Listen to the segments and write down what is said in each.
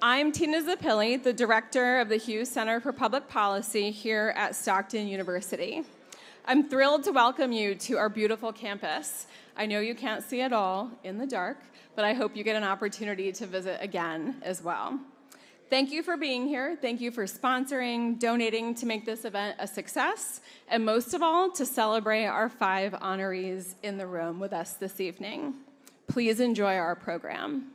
I'm Tina Zappilli, the director of the Hughes Center for Public Policy here at Stockton University. I'm thrilled to welcome you to our beautiful campus. I know you can't see it all in the dark, but I hope you get an opportunity to visit again as well. Thank you for being here. Thank you for sponsoring, donating to make this event a success, and most of all, to celebrate our 5 honorees in the room with us this evening. Please enjoy our program.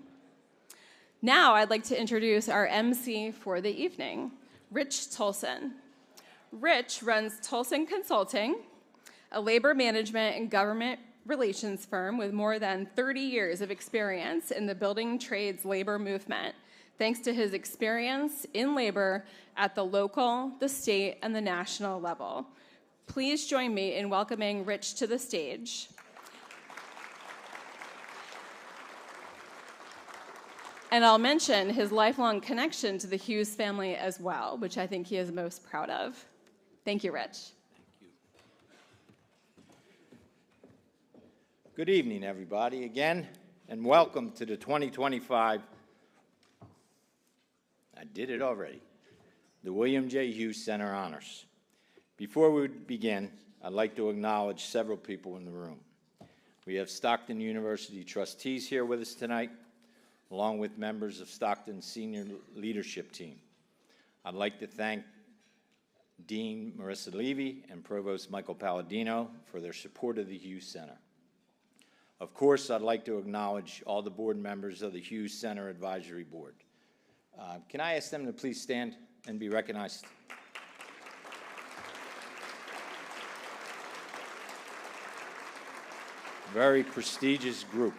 Now I'd like to introduce our MC for the evening, Rich Tolson. Rich runs Tolson Consulting, a labor management and government relations firm with more than 30 years of experience in the building trades labor movement, thanks to his experience in labor at the local, the state, and the national level. Please join me in welcoming Rich to the stage. And I'll mention his lifelong connection to the Hughes family as well, which I think he is most proud of. Thank you, Rich. Thank you. Good evening, everybody, again, and welcome to the 2025, I did it already, the William J. Hughes Center Honors. Before we begin, I'd like to acknowledge several people in the room. We have Stockton University trustees here with us tonight, along with members of Stockton's senior leadership team. I'd like to thank Dean Marissa Levy and Provost Michael Palladino for their support of the Hughes Center. Of course, I'd like to acknowledge all the board members of the Hughes Center Advisory Board. Can I ask them to please stand and be recognized? Very prestigious group.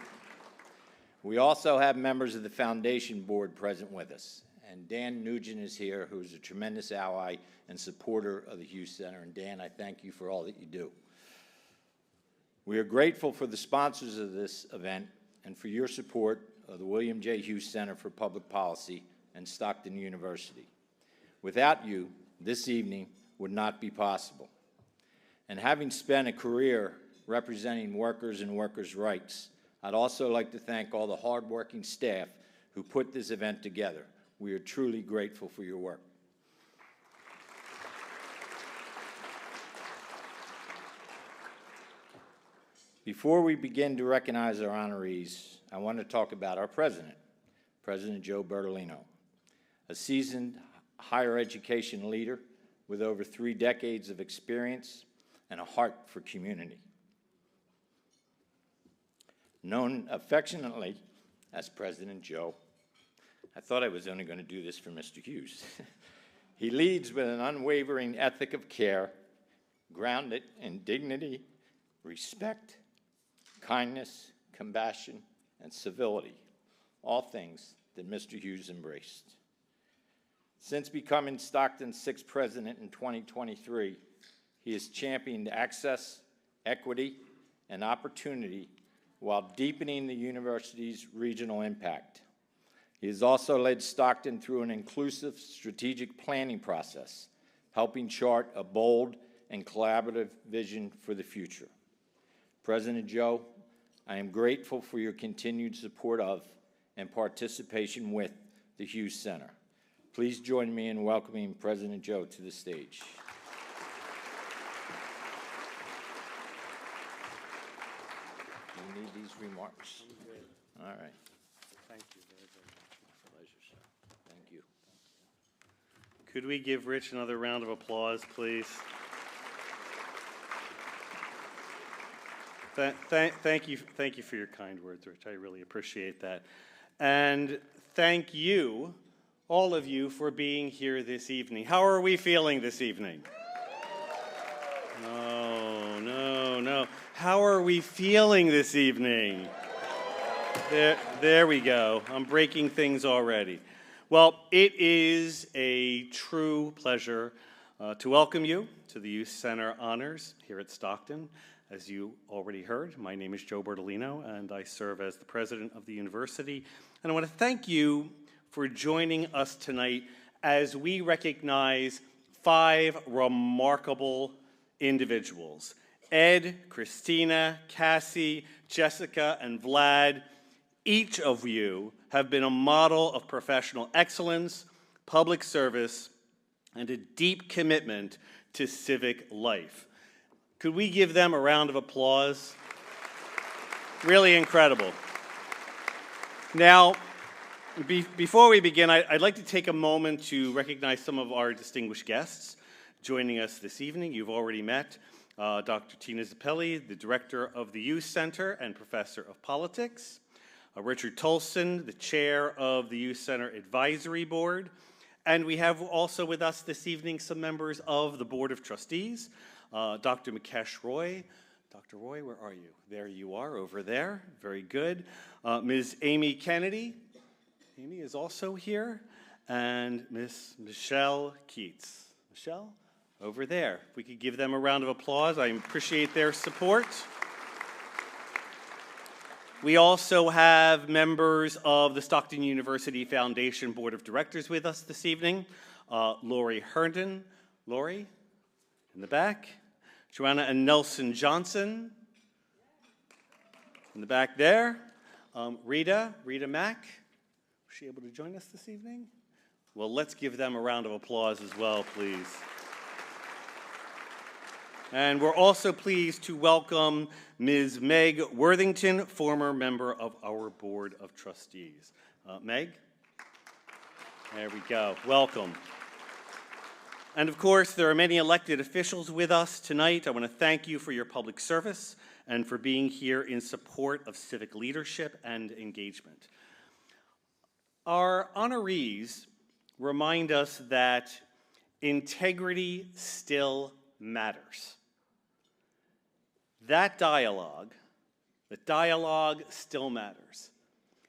We also have members of the Foundation Board present with us. And Dan Nugent is here, who's a tremendous ally and supporter of the Hughes Center. And Dan, I thank you for all that you do. We are grateful for the sponsors of this event and for your support of the William J. Hughes Center for Public Policy and Stockton University. Without you, this evening would not be possible. And having spent a career representing workers and workers' rights, I'd also like to thank all the hardworking staff who put this event together. We are truly grateful for your work. Before we begin to recognize our honorees, I want to talk about our president, President Joe Bertolino, a seasoned higher education leader with over 3 decades of experience and a heart for community. Known affectionately as President Joe, I thought I was only going to do this for Mr. Hughes. He leads with an unwavering ethic of care, grounded in dignity, respect, kindness, compassion, and civility, all things that Mr. Hughes embraced. Since becoming Stockton's 6th president in 2023, he has championed access, equity, and opportunity while deepening the university's regional impact. He has also led Stockton through an inclusive strategic planning process, helping chart a bold and collaborative vision for the future. President Joe, I am grateful for your continued support of and participation with the Hughes Center. Please join me in welcoming President Joe to the stage. Do you need these remarks? All right. Thank you very, very much. Pleasure, sir. Thank you. Could we give Rich another round of applause, please? Thank you for your kind words, Rich. I really appreciate that. And thank you, all of you, for being here this evening. How are we feeling this evening? No. How are we feeling this evening? There we go. I'm breaking things already. Well, it is a true pleasure to welcome you to the Youth Center Honors here at Stockton. As you already heard, my name is Joe Bertolino, and I serve as the president of the university. And I want to thank you for joining us tonight as we recognize 5 remarkable individuals. Ed, Christina, Cassie, Jessica, and Vlad, Each of you have been a model of professional excellence, public service, and a deep commitment to civic life. Could we give them a round of applause? Really incredible. Now, before we begin, I'd like to take a moment to recognize some of our distinguished guests joining us this evening. You've already met Dr. Tina Zappelli, the director of the Hughes Center and professor of politics, Richard Tolson, the chair of the Hughes Center Advisory Board, and we have also with us this evening some members of the Board of Trustees, Dr. Mukesh Roy. Dr. Roy, where are you? There you are, over there. Very good. Ms. Amy Kennedy. Amy is also here. And Ms. Michelle Keats. Michelle, over there. If we could give them a round of applause, I appreciate their support. We also have members of the Stockton University Foundation Board of Directors with us this evening. Lori Herndon. Lori, in the back. Joanna and Nelson Johnson, in the back there. Rita Mack. Was she able to join us this evening? Well, let's give them a round of applause as well, please. And we're also pleased to welcome Ms. Meg Worthington, former member of our Board of Trustees. Meg? There we go. Welcome. And of course, there are many elected officials with us tonight. I want to thank you for your public service and for being here in support of civic leadership and engagement. Our honorees remind us that integrity still matters. That dialogue still matters.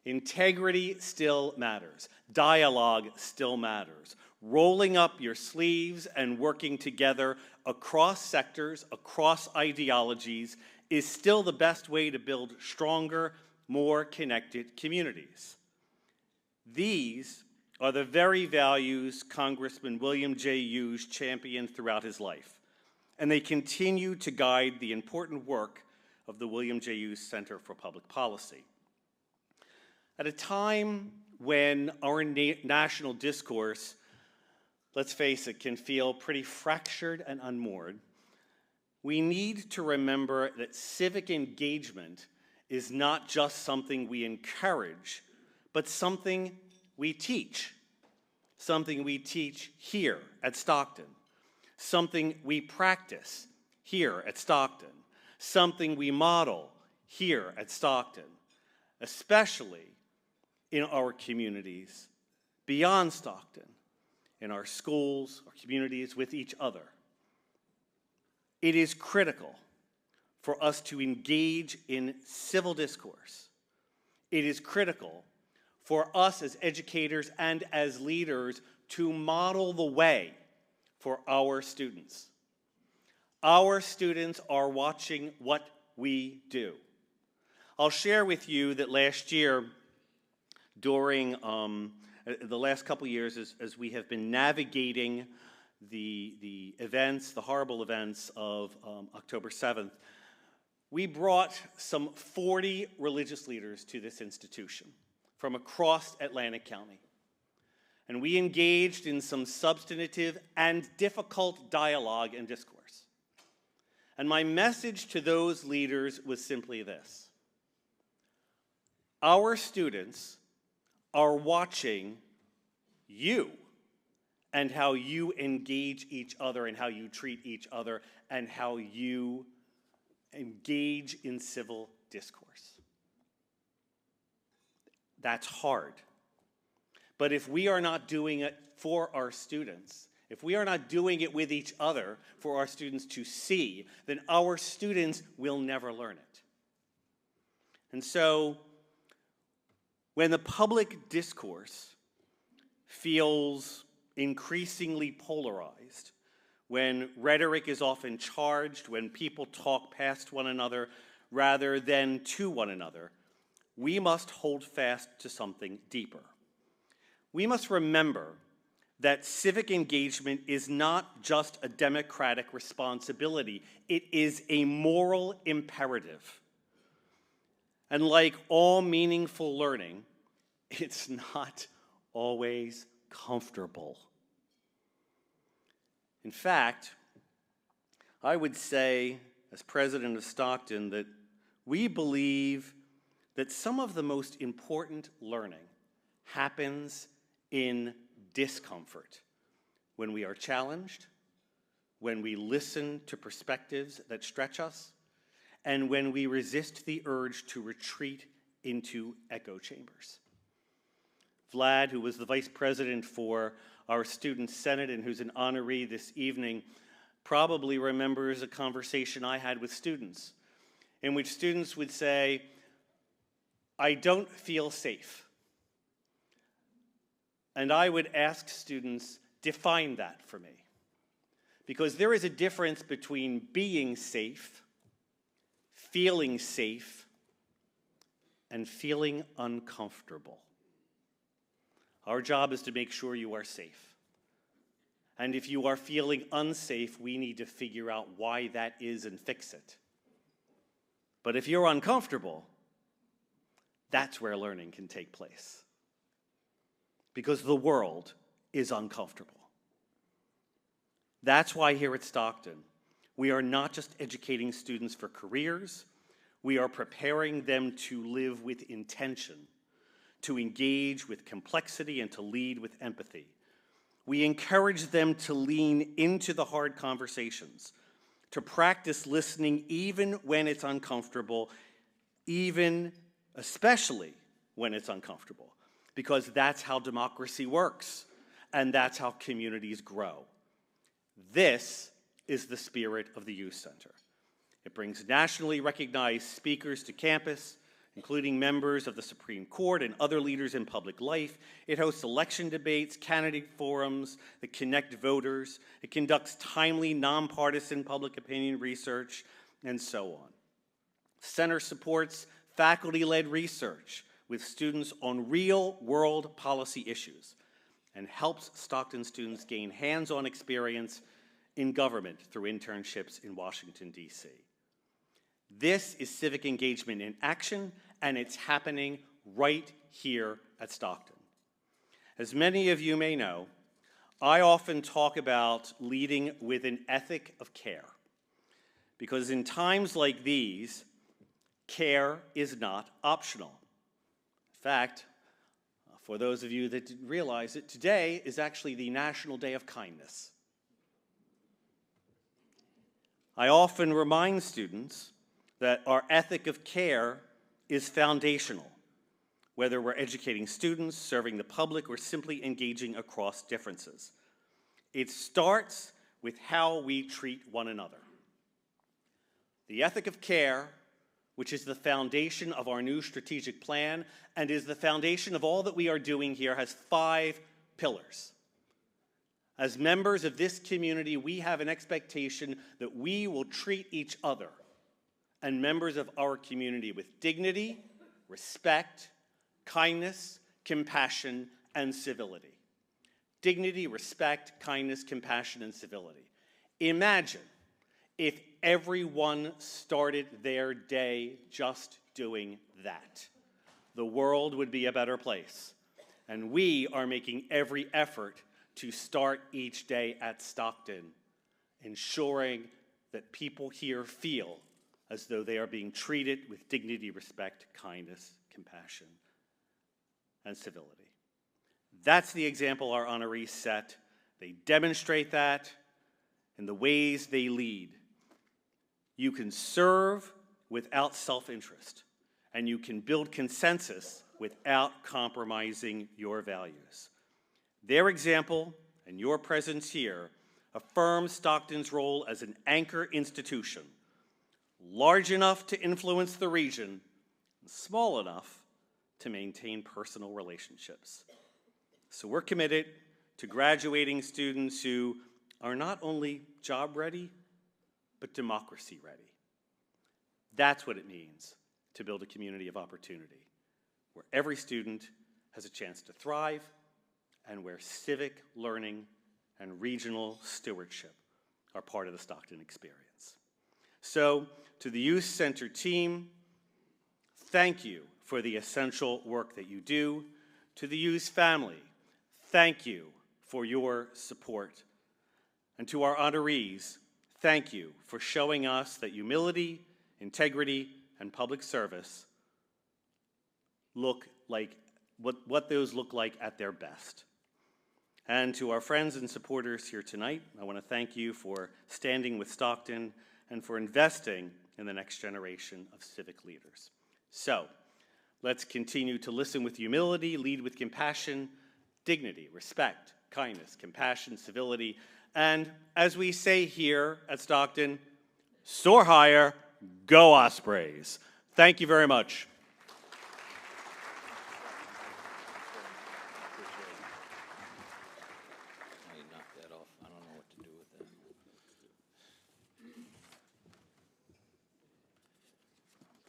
Integrity still matters. Dialogue still matters. Rolling up your sleeves and working together across sectors, across ideologies, is still the best way to build stronger, more connected communities. These are the very values Congressman William J. Hughes championed throughout his life, and they continue to guide the important work of the William J. Hughes Center for Public Policy. At a time when our national discourse, let's face it, can feel pretty fractured and unmoored, we need to remember that civic engagement is not just something we encourage, but something we teach. Something we teach here at Stockton. Something we practice here at Stockton. Something we model here at Stockton, especially in our communities beyond Stockton, in our schools, our communities, with each other. It is critical for us to engage in civil discourse. It is critical for us as educators and as leaders to model the way for our students. Our students are watching what we do. I'll share with you that last year, during the last couple years, as we have been navigating the events, the horrible events of October 7th, we brought some 40 religious leaders to this institution from across Atlantic County. And we engaged in some substantive and difficult dialogue and discourse. And my message to those leaders was simply this: our students are watching you and how you engage each other and how you treat each other and how you engage in civil discourse. That's hard. But if we are not doing it for our students, if we are not doing it with each other for our students to see, then our students will never learn it. And so, when the public discourse feels increasingly polarized, when rhetoric is often charged, when people talk past one another rather than to one another, we must hold fast to something deeper. We must remember that civic engagement is not just a democratic responsibility, it is a moral imperative. And like all meaningful learning, it's not always comfortable. In fact, I would say, as president of Stockton, that we believe that some of the most important learning happens in discomfort, when we are challenged, when we listen to perspectives that stretch us, and when we resist the urge to retreat into echo chambers. Vlad, who was the vice president for our student senate and who's an honoree this evening, probably remembers a conversation I had with students in which students would say, "I don't feel safe." And I would ask students, define that for me. Because there is a difference between being safe, feeling safe, and feeling uncomfortable. Our job is to make sure you are safe. And if you are feeling unsafe, we need to figure out why that is and fix it. But if you're uncomfortable, that's where learning can take place. Because the world is uncomfortable. That's why here at Stockton, we are not just educating students for careers, we are preparing them to live with intention, to engage with complexity, and to lead with empathy. We encourage them to lean into the hard conversations, to practice listening even when it's uncomfortable, especially when it's uncomfortable, because that's how democracy works, and that's how communities grow. This is the spirit of the Youth Center. It brings nationally recognized speakers to campus, including members of the Supreme Court and other leaders in public life. It hosts election debates, candidate forums that connect voters. It conducts timely, nonpartisan public opinion research, and so on. The center supports faculty-led research with students on real-world policy issues and helps Stockton students gain hands-on experience in government through internships in Washington, D.C. This is civic engagement in action, and it's happening right here at Stockton. As many of you may know, I often talk about leading with an ethic of care, because in times like these, care is not optional. In fact, for those of you that didn't realize it, today is actually the National Day of Kindness. I often remind students that our ethic of care is foundational, whether we're educating students, serving the public, or simply engaging across differences. It starts with how we treat one another. The ethic of care, which is the foundation of our new strategic plan and is the foundation of all that we are doing here, has 5 pillars. As members of this community, we have an expectation that we will treat each other and members of our community with dignity, respect, kindness, compassion, and civility. Dignity, respect, kindness, compassion, and civility. Imagine if everyone started their day just doing that. The world would be a better place. And we are making every effort to start each day at Stockton, ensuring that people here feel as though they are being treated with dignity, respect, kindness, compassion, and civility. That's the example our honorees set. They demonstrate that in the ways they lead. You can serve without self-interest, and you can build consensus without compromising your values. Their example and your presence here affirms Stockton's role as an anchor institution, large enough to influence the region, and small enough to maintain personal relationships. So we're committed to graduating students who are not only job ready, but democracy ready. That's what it means to build a community of opportunity, where every student has a chance to thrive and where civic learning and regional stewardship are part of the Stockton experience. So, to the Youth Center team, thank you for the essential work that you do. To the Hughes family, thank you for your support. And to our honorees, thank you for showing us that humility, integrity, and public service look like what those look like at their best. And to our friends and supporters here tonight, I want to thank you for standing with Stockton and for investing in the next generation of civic leaders. So, let's continue to listen with humility, lead with compassion, dignity, respect, kindness, compassion, civility, and as we say here at Stockton, soar higher, go Ospreys. Thank you very much. You knocked that off. I don't know what to do with that.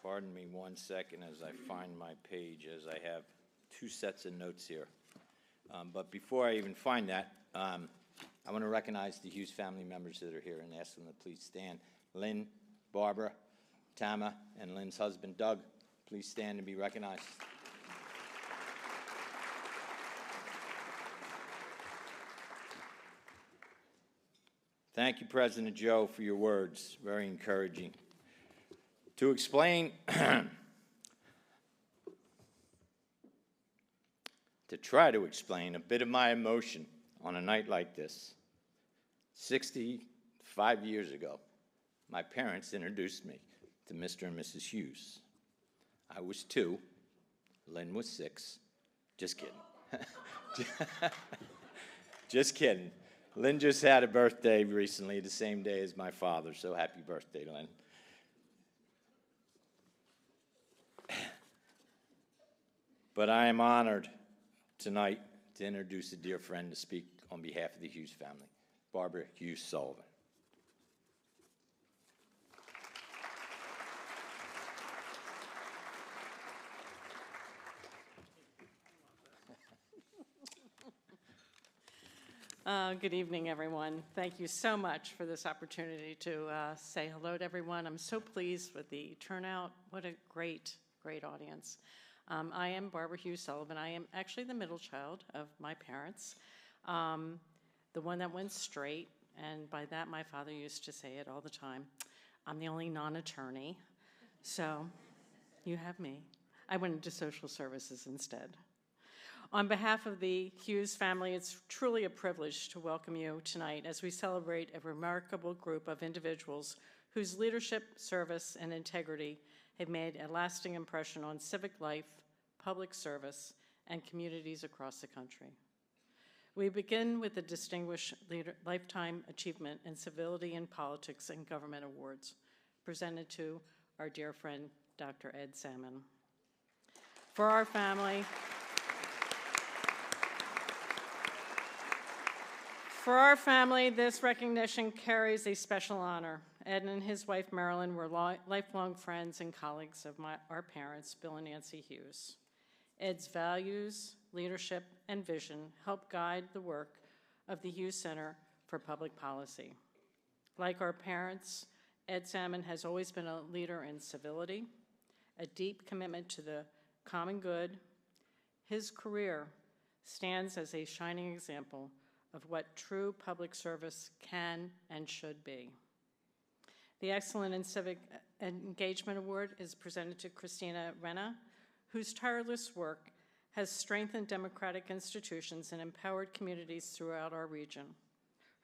Pardon me 1 second as I find my page, as I have 2 sets of notes here. But before I even find that, I want to recognize the Hughes family members that are here and ask them to please stand. Lynn, Barbara, Tama, and Lynn's husband, Doug, please stand and be recognized. Thank you, President Joe, for your words. Very encouraging. To explain, to try to explain a bit of my emotion on a night like this. 65 years ago, my parents introduced me to Mr. and Mrs. Hughes. I was 2, Lynn was 6. Just kidding. Just kidding. Lynn just had a birthday recently, the same day as my father, so happy birthday, Lynn. But I am honored tonight to introduce a dear friend to speak on behalf of the Hughes family, Barbara Hughes Sullivan. Good evening, everyone. Thank you so much for this opportunity to say hello to everyone. I'm so pleased with the turnout. What a great, great audience. I am Barbara Hughes Sullivan. I am actually the middle child of my parents, the one that went straight, and by that my father used to say it all the time. I'm the only non-attorney, so you have me. I went into social services instead. On behalf of the Hughes family, it's truly a privilege to welcome you tonight as we celebrate a remarkable group of individuals whose leadership, service, and integrity have made a lasting impression on civic life, public service, and communities across the country. We begin with the Distinguished Lifetime Achievement in Civility in Politics and Government Awards, presented to our dear friend, Dr. Ed Salmon. For our family, this recognition carries a special honor. Ed and his wife, Marilyn, were lifelong friends and colleagues of our parents, Bill and Nancy Hughes. Ed's values, leadership, and vision helped guide the work of the Hughes Center for Public Policy. Like our parents, Ed Salmon has always been a leader in civility, a deep commitment to the common good. His career stands as a shining example of what true public service can and should be. The Excellent in Civic Engagement Award is presented to Christina Renna, whose tireless work has strengthened democratic institutions and empowered communities throughout our region.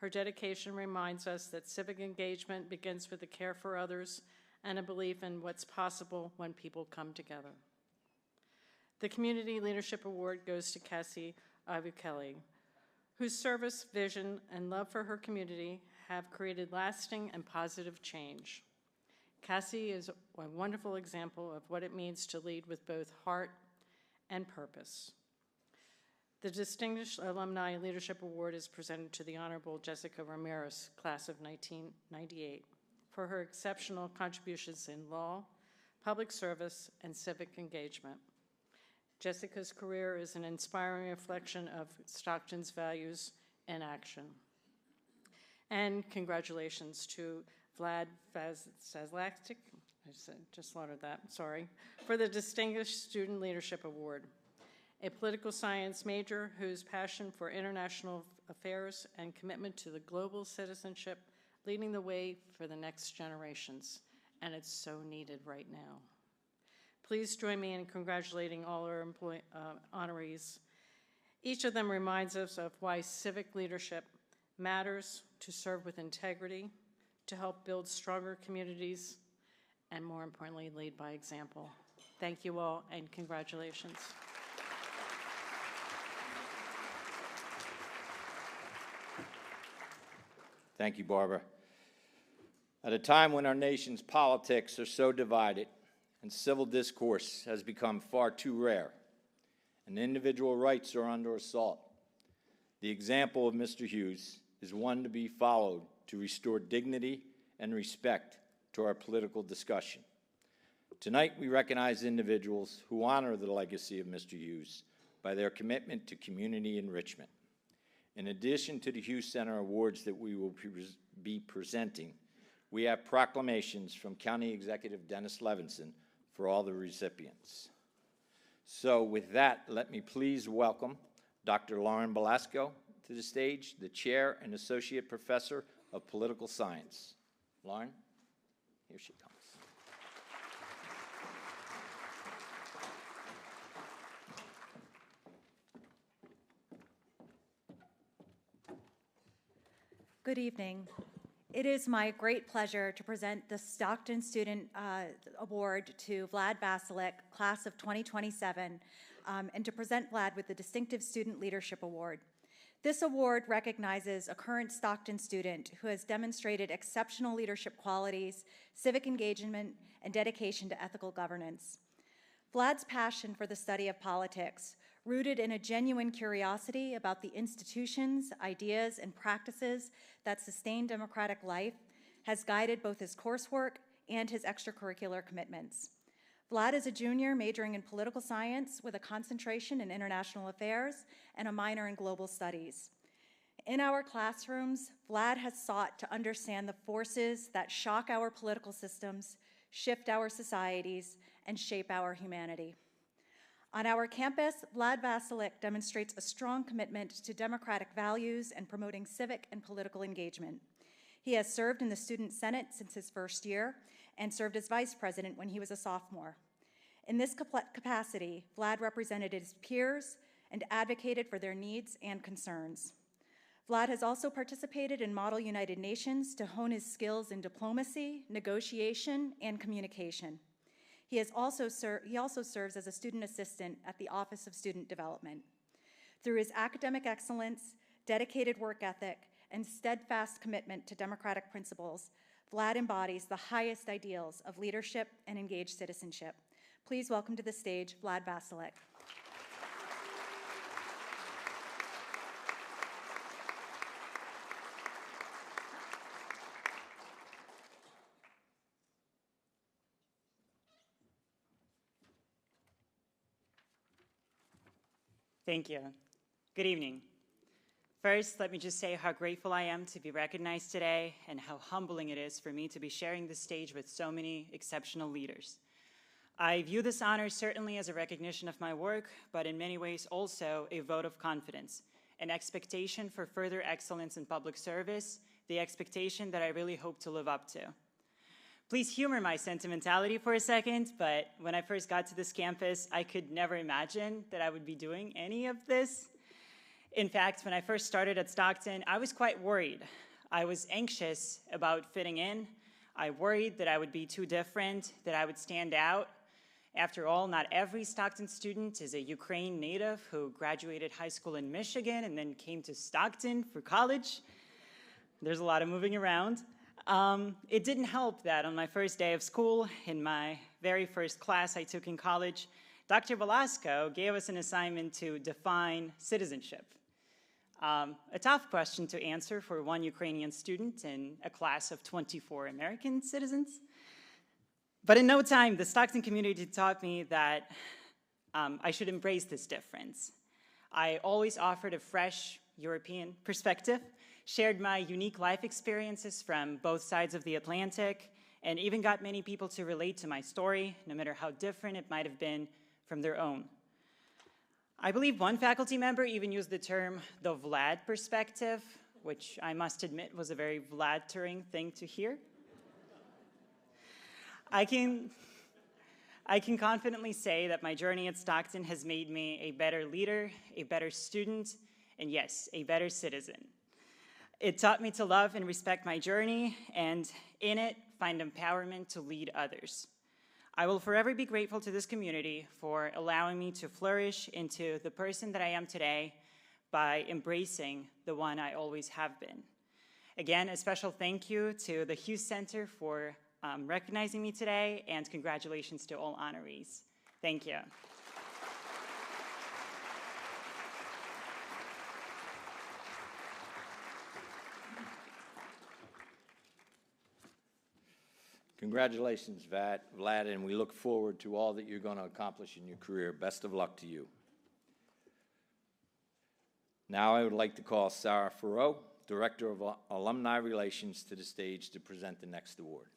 Her dedication reminds us that civic engagement begins with a care for others and a belief in what's possible when people come together. The Community Leadership Award goes to Cassie Ivukeli, whose service, vision, and love for her community have created lasting and positive change. Cassie is a wonderful example of what it means to lead with both heart and purpose. The Distinguished Alumni Leadership Award is presented to the Honorable Jessica Ramirez, class of 1998, for her exceptional contributions in law, public service, and civic engagement. Jessica's career is an inspiring reflection of Stockton's values in action. And congratulations to Vlad Sazlaktik, just slaughtered that, sorry, for the Distinguished Student Leadership Award. A political science major whose passion for international affairs and commitment to the global citizenship leading the way for the next generations, and it's so needed right now. Please join me in congratulating all our honorees. Each of them reminds us of why civic leadership matters: to serve with integrity, to help build stronger communities, and more importantly, lead by example. Thank you all, and congratulations. Thank you, Barbara. At a time when our nation's politics are so divided and civil discourse has become far too rare and individual rights are under assault, the example of Mr. Hughes is one to be followed to restore dignity and respect to our political discussion. Tonight, we recognize individuals who honor the legacy of Mr. Hughes by their commitment to community enrichment. In addition to the Hughes Center Awards that we will be presenting, we have proclamations from County Executive Dennis Levinson for all the recipients. So with that, let me please welcome Dr. Lauren Belasco to the stage, the Chair and Associate Professor of Political Science. Lauren, here she comes. Good evening. It is my great pleasure to present the Stockton Student Award to Vlad Vasilik, class of 2027, and to present Vlad with the Distinctive Student Leadership Award. This award recognizes a current Stockton student who has demonstrated exceptional leadership qualities, civic engagement, and dedication to ethical governance. Vlad's passion for the study of politics, rooted in a genuine curiosity about the institutions, ideas, and practices that sustain democratic life, has guided both his coursework and his extracurricular commitments. Vlad is a junior majoring in political science with a concentration in international affairs and a minor in global studies. In our classrooms, Vlad has sought to understand the forces that shock our political systems, shift our societies, and shape our humanity. On our campus, Vlad Vasilik demonstrates a strong commitment to democratic values and promoting civic and political engagement. He has served in the Student Senate since his first year and served as vice president when he was a sophomore. In this capacity, Vlad represented his peers and advocated for their needs and concerns. Vlad has also participated in Model United Nations to hone his skills in diplomacy, negotiation, and communication. He also serves as a student assistant at the Office of Student Development. Through his academic excellence, dedicated work ethic, and steadfast commitment to democratic principles, Vlad embodies the highest ideals of leadership and engaged citizenship. Please welcome to the stage Vlad Vasilik. Thank you. Good evening. First, let me just say how grateful I am to be recognized today and how humbling it is for me to be sharing this stage with so many exceptional leaders. I view this honor certainly as a recognition of my work, but in many ways also a vote of confidence, an expectation for further excellence in public service, the expectation that I really hope to live up to. Please humor my sentimentality for a second, but when I first got to this campus, I could never imagine that I would be doing any of this. In fact, when I first started at Stockton, I was quite worried. I was anxious about fitting in. I worried that I would be too different, that I would stand out. After all, not every Stockton student is a Ukraine native who graduated high school in Michigan and then came to Stockton for college. There's a lot of moving around. It didn't help that on my first day of school, in my very first class I took in college, Dr. Velasco gave us an assignment to define citizenship. A tough question to answer for one Ukrainian student in a class of 24 American citizens. But in no time, the Stockton community taught me that I should embrace this difference. I always offered a fresh European perspective, shared my unique life experiences from both sides of the Atlantic, and even got many people to relate to my story, no matter how different it might have been from their own. I believe one faculty member even used the term the Vlad perspective, which I must admit was a very Vlad-turing thing to hear. I can confidently say that my journey at Stockton has made me a better leader, a better student, and yes, a better citizen. It taught me to love and respect my journey, and in it, find empowerment to lead others. I will forever be grateful to this community for allowing me to flourish into the person that I am today by embracing the one I always have been. Again, a special thank you to the Hughes Center for recognizing me today, and congratulations to all honorees. Thank you. Congratulations, Vlad, and we look forward to all that you're going to accomplish in your career. Best of luck to you. Now I would like to call Sarah Farrow, Director of Alumni Relations, to the stage to present the next award.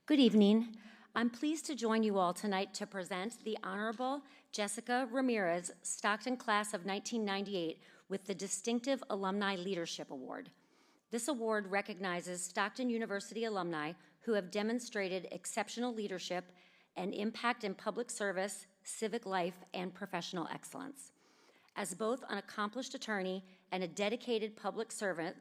Good evening. I'm pleased to join you all tonight to present the Honorable Jessica Ramirez, Stockton Class of 1998, with the Distinctive Alumni Leadership Award. This award recognizes Stockton University alumni who have demonstrated exceptional leadership and impact in public service, civic life, and professional excellence. As both an accomplished attorney and a dedicated public servant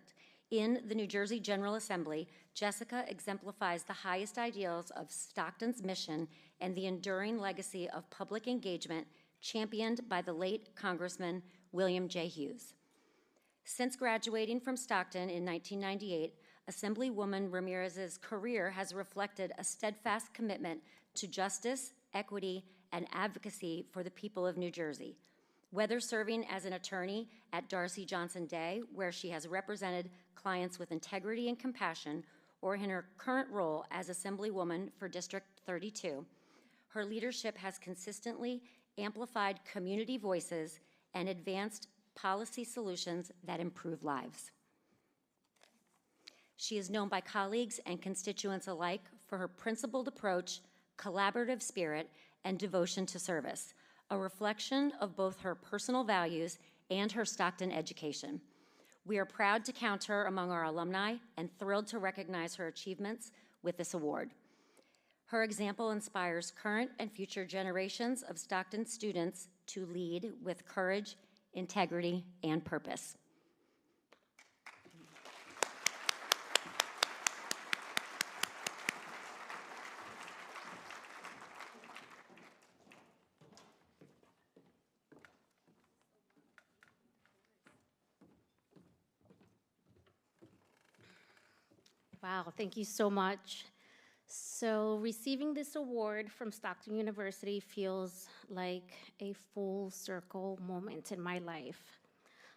in the New Jersey General Assembly, Jessica exemplifies the highest ideals of Stockton's mission and the enduring legacy of public engagement championed by the late Congressman William J. Hughes. Since graduating from Stockton in 1998, Assemblywoman Ramirez's career has reflected a steadfast commitment to justice, equity, and advocacy for the people of New Jersey. Whether serving as an attorney at Darcy Johnson Day, where she has represented clients with integrity and compassion, or in her current role as Assemblywoman for District 32, her leadership has consistently amplified community voices and advanced policy solutions that improve lives. She is known by colleagues and constituents alike for her principled approach, collaborative spirit, and devotion to service, a reflection of both her personal values and her Stockton education. We are proud to count her among our alumni and thrilled to recognize her achievements with this award. Her example inspires current and future generations of Stockton students to lead with courage, integrity, and purpose. Wow, thank you so much. So receiving this award from Stockton University feels like a full circle moment in my life.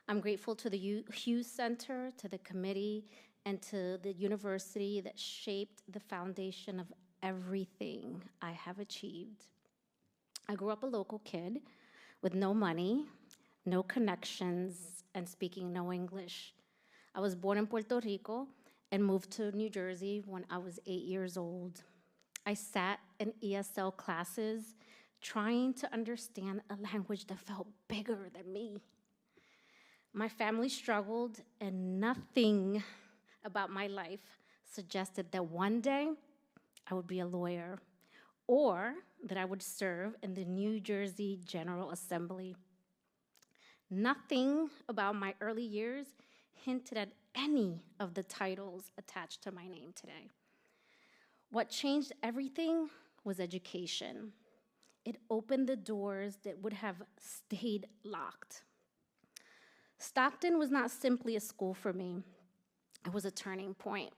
I'm grateful to the Hughes Center, to the committee, and to the university that shaped the foundation of everything I have achieved. I grew up a local kid with no money, no connections, and speaking no English. I was born in Puerto Rico and moved to New Jersey when I was 8 years old. I sat in ESL classes trying to understand a language that felt bigger than me. My family struggled, and nothing about my life suggested that one day I would be a lawyer or that I would serve in the New Jersey General Assembly. Nothing about my early years hinted at any of the titles attached to my name today. What changed everything was education. It opened the doors that would have stayed locked. Stockton was not simply a school for me. It was a turning point.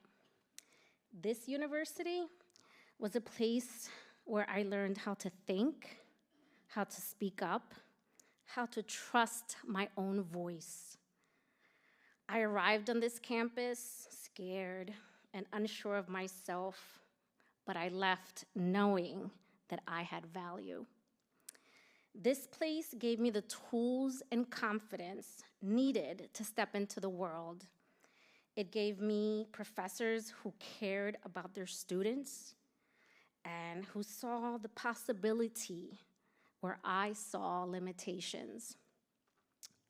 This university was a place where I learned how to think, how to speak up, how to trust my own voice. I arrived on this campus scared and unsure of myself, but I left knowing that I had value. This place gave me the tools and confidence needed to step into the world. It gave me professors who cared about their students and who saw the possibility where I saw limitations.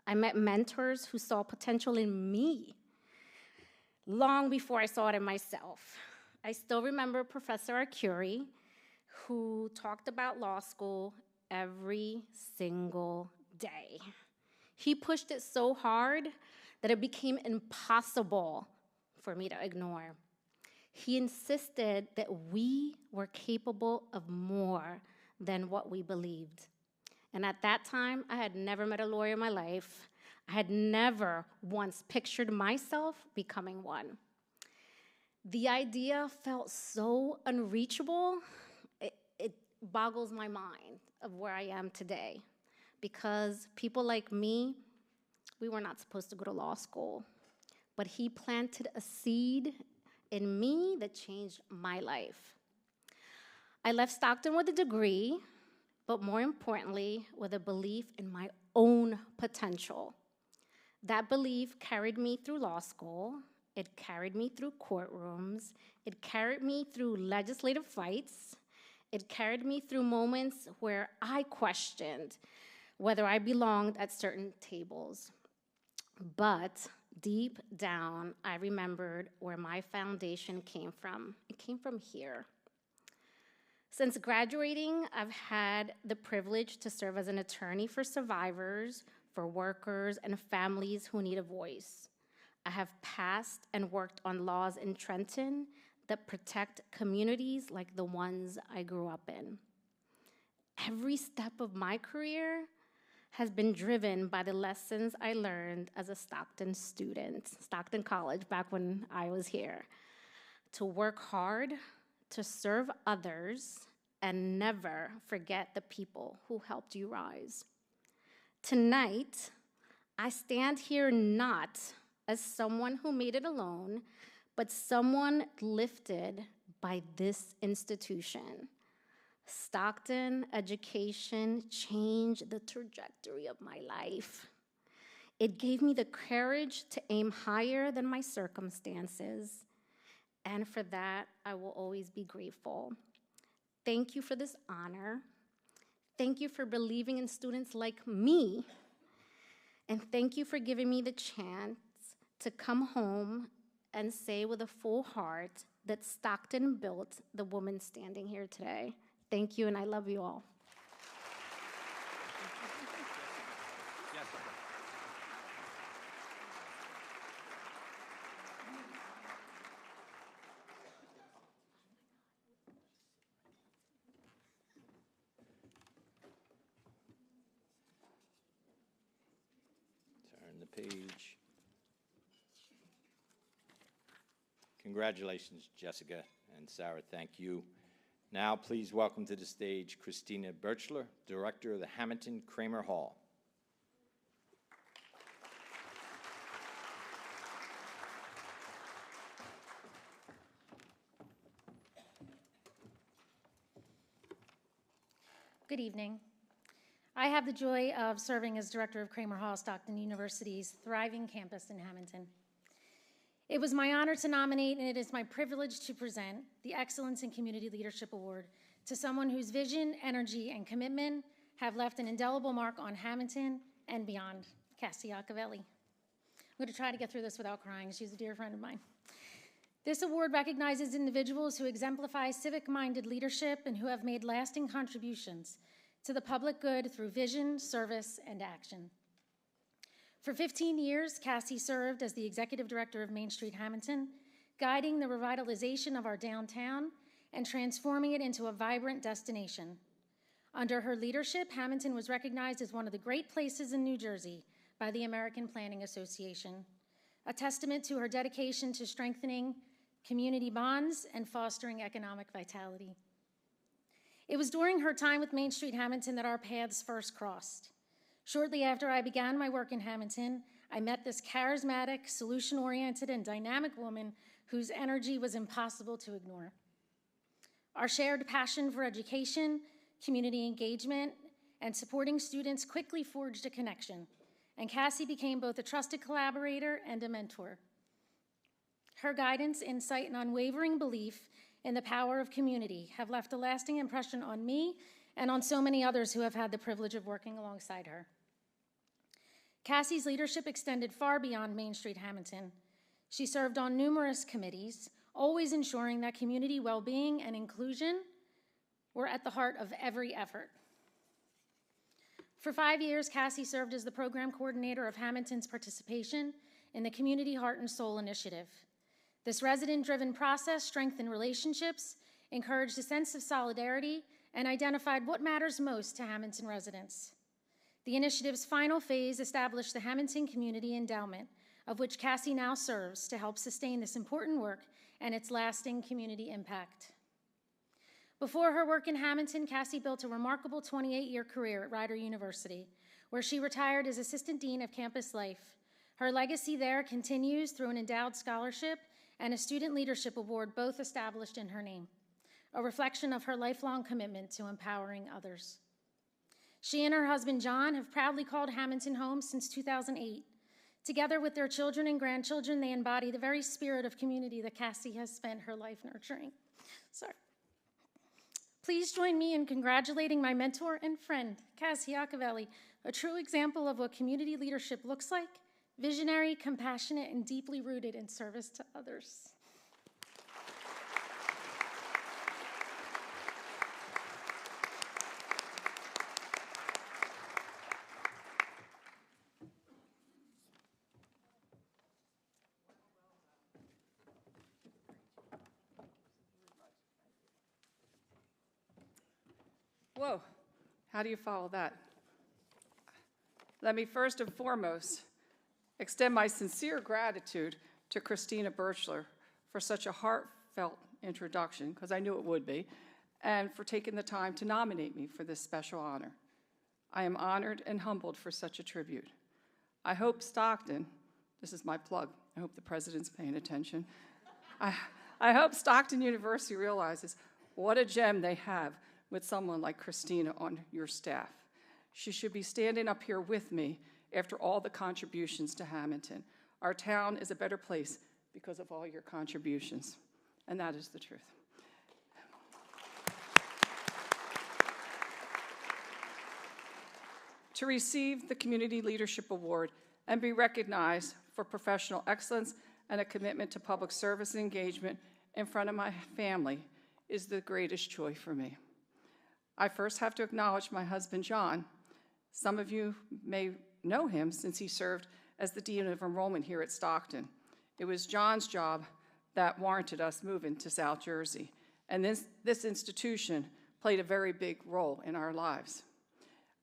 I met mentors who saw potential in me long before I saw it in myself. I still remember Professor Arcuri, who talked about law school every single day. He pushed it so hard that it became impossible for me to ignore. He insisted that we were capable of more than what we believed. And at that time, I had never met a lawyer in my life. I had never once pictured myself becoming one. The idea felt so unreachable, it boggles my mind of where I am today. Because people like me, we were not supposed to go to law school. But he planted a seed in me that changed my life. I left Stockton with a degree, but more importantly, with a belief in my own potential. That belief carried me through law school. It carried me through courtrooms. It carried me through legislative fights. It carried me through moments where I questioned whether I belonged at certain tables. But deep down, I remembered where my foundation came from. It came from here. Since graduating, I've had the privilege to serve as an attorney for survivors, for workers, and families who need a voice. I have passed and worked on laws in Trenton that protect communities like the ones I grew up in. Every step of my career has been driven by the lessons I learned as a Stockton student, Stockton College, back when I was here. To work hard, to serve others, and never forget the people who helped you rise. Tonight, I stand here not as someone who made it alone, but someone lifted by this institution. Stockton education changed the trajectory of my life. It gave me the courage to aim higher than my circumstances, and for that, I will always be grateful. Thank you for this honor. Thank you for believing in students like me, and thank you for giving me the chance to come home and say with a full heart that Stockton built the woman standing here today. Thank you, and I love you all. Turn the page. Congratulations, Jessica and Sarah, thank you. Now, please welcome to the stage Christina Birchler, Director of the Hamilton Kramer Hall. Good evening. I have the joy of serving as Director of Kramer Hall, Stockton University's thriving campus in Hamilton. It was my honor to nominate, and it is my privilege to present the Excellence in Community Leadership Award to someone whose vision, energy, and commitment have left an indelible mark on Hamilton and beyond, Cassie Iacovelli. I'm going to try to get through this without crying. She's a dear friend of mine. This award recognizes individuals who exemplify civic-minded leadership and who have made lasting contributions to the public good through vision, service, and action. For 15 years, Cassie served as the Executive Director of Main Street Hamilton, guiding the revitalization of our downtown and transforming it into a vibrant destination. Under her leadership, Hamilton was recognized as one of the great places in New Jersey by the American Planning Association, a testament to her dedication to strengthening community bonds and fostering economic vitality. It was during her time with Main Street Hamilton that our paths first crossed. Shortly after I began my work in Hamilton, I met this charismatic, solution-oriented, and dynamic woman whose energy was impossible to ignore. Our shared passion for education, community engagement, and supporting students quickly forged a connection, and Cassie became both a trusted collaborator and a mentor. Her guidance, insight, and unwavering belief in the power of community have left a lasting impression on me and on so many others who have had the privilege of working alongside her. Cassie's leadership extended far beyond Main Street Hamilton. She served on numerous committees, always ensuring that community well-being and inclusion were at the heart of every effort. For 5 years, Cassie served as the program coordinator of Hamilton's participation in the Community Heart and Soul Initiative. This resident-driven process strengthened relationships, encouraged a sense of solidarity, and identified what matters most to Hamilton residents. The initiative's final phase established the Hamilton Community Endowment, of which Cassie now serves to help sustain this important work and its lasting community impact. Before her work in Hamilton, Cassie built a remarkable 28-year career at Rider University, where she retired as Assistant Dean of Campus Life. Her legacy there continues through an endowed scholarship and a Student Leadership Award, both established in her name, a reflection of her lifelong commitment to empowering others. She and her husband, John, have proudly called Hamilton home since 2008. Together with their children and grandchildren, they embody the very spirit of community that Cassie has spent her life nurturing. Sorry. Please join me in congratulating my mentor and friend, Cassie Iacovelli, a true example of what community leadership looks like: visionary, compassionate, and deeply rooted in service to others. Whoa, how do you follow that? Let me first and foremost extend my sincere gratitude to Christina Birchler for such a heartfelt introduction, because I knew it would be, and for taking the time to nominate me for this special honor. I am honored and humbled for such a tribute. I hope Stockton, this is my plug, I hope the president's paying attention. I hope Stockton University realizes what a gem they have with someone like Christina on your staff. She should be standing up here with me after all the contributions to Hamilton. Our town is a better place because of all your contributions, and that is the truth. To receive the Community Leadership Award and be recognized for professional excellence and a commitment to public service and engagement in front of my family is the greatest joy for me. I first have to acknowledge my husband, John. Some of you may know him since he served as the Dean of Enrollment here at Stockton. It was John's job that warranted us moving to South Jersey, and this institution played a very big role in our lives.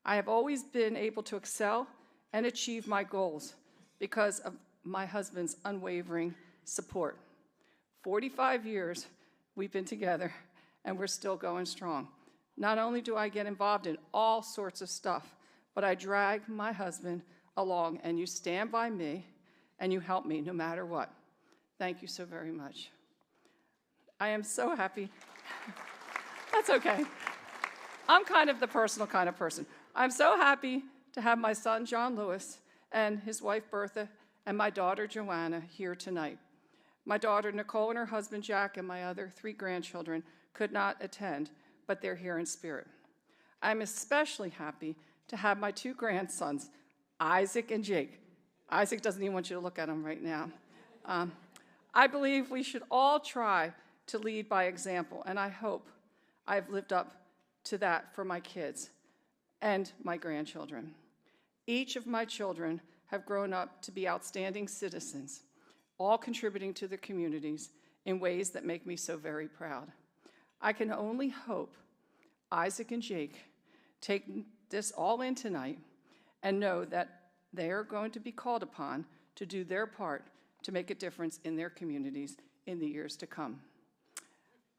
I have always been able to excel and achieve my goals because of my husband's unwavering support. 45 years we've been together, and we're still going strong. Not only do I get involved in all sorts of stuff, but I drag my husband along, and you stand by me, and you help me no matter what. Thank you so very much. I am so happy. That's okay. I'm kind of the personal kind of person. I'm so happy to have my son, John Lewis, and his wife, Bertha, and my daughter, Joanna, here tonight. My daughter, Nicole, and her husband, Jack, and my other 3 grandchildren could not attend, but they're here in spirit. I'm especially happy to have my 2 grandsons, Isaac and Jake. Isaac doesn't even want you to look at him right now. I believe we should all try to lead by example, and I hope I've lived up to that for my kids and my grandchildren. Each of my children have grown up to be outstanding citizens, all contributing to their communities in ways that make me so very proud. I can only hope Isaac and Jake take this all in tonight and know that they are going to be called upon to do their part to make a difference in their communities in the years to come.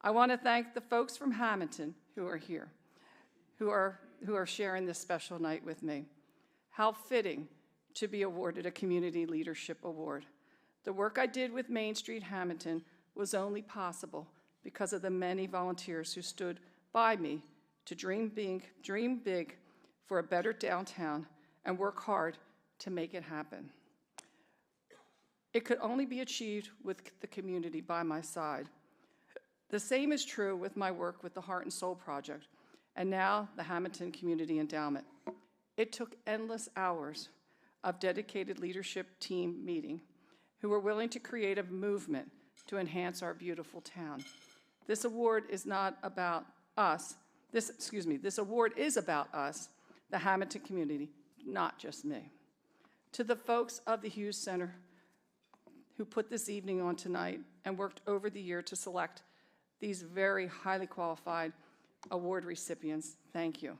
I want to thank the folks from Hamilton who are here, who are sharing this special night with me. How fitting to be awarded a Community Leadership Award. The work I did with Main Street Hamilton was only possible because of the many volunteers who stood by me to dream big for a better downtown and work hard to make it happen. It could only be achieved with the community by my side. The same is true with my work with the Heart and Soul Project, and now the Hamilton Community Endowment. It took endless hours of dedicated leadership team meeting who were willing to create a movement to enhance our beautiful town. This award is not about us. This award is about us, the Hamilton community, not just me. To the folks of the Hughes Center who put this evening on tonight and worked over the year to select these very highly qualified award recipients, thank you.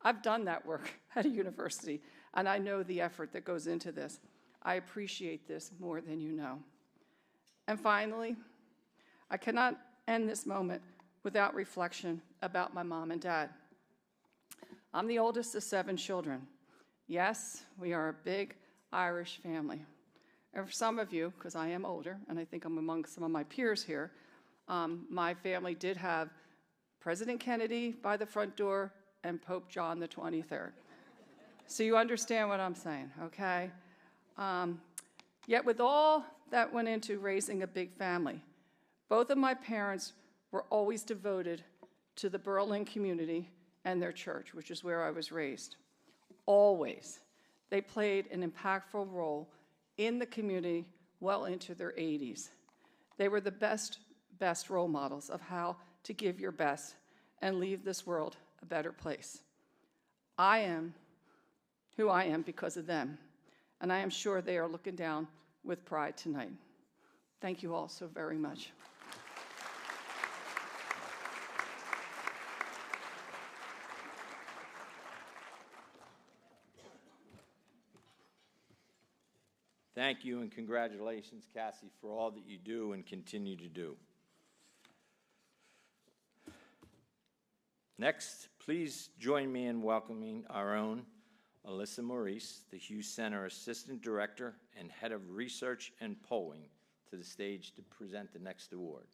I've done that work at a university, and I know the effort that goes into this. I appreciate this more than you know. And finally, I cannot end this moment without reflection about my mom and dad. I'm the oldest of 7 children. Yes, we are a big Irish family. And for some of you, because I am older, and I think I'm among some of my peers here, my family did have President Kennedy by the front door and Pope John the 23rd. So you understand what I'm saying, okay? Yet with all that went into raising a big family, both of my parents were always devoted to the Berlin community and their church, which is where I was raised. Always. They played an impactful role in the community well into their 80s. They were the best role models of how to give your best and leave this world a better place. I am who I am because of them, and I am sure they are looking down with pride tonight. Thank you all so very much. Thank you and congratulations, Cassie, for all that you do and continue to do. Next, please join me in welcoming our own Alyssa Maurice, the Hughes Center Assistant Director and Head of Research and Polling, to the stage to present the next award.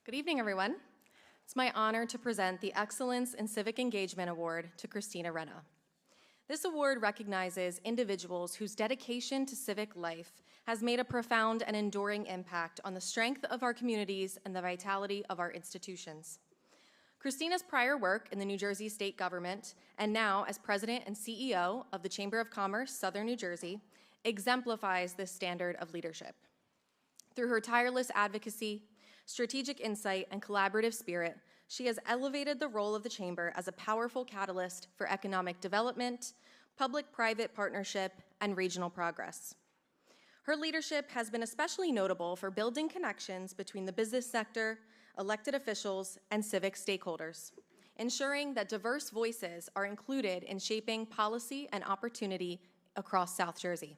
Good evening, everyone. It's my honor to present the Excellence in Civic Engagement Award to Christina Renna. This award recognizes individuals whose dedication to civic life has made a profound and enduring impact on the strength of our communities and the vitality of our institutions. Christina's prior work in the New Jersey state government and now as president and CEO of the Chamber of Commerce, Southern New Jersey, exemplifies this standard of leadership. Through her tireless advocacy, strategic insight, and collaborative spirit, she has elevated the role of the Chamber as a powerful catalyst for economic development, public-private partnership, and regional progress. Her leadership has been especially notable for building connections between the business sector, elected officials, and civic stakeholders, ensuring that diverse voices are included in shaping policy and opportunity across South Jersey.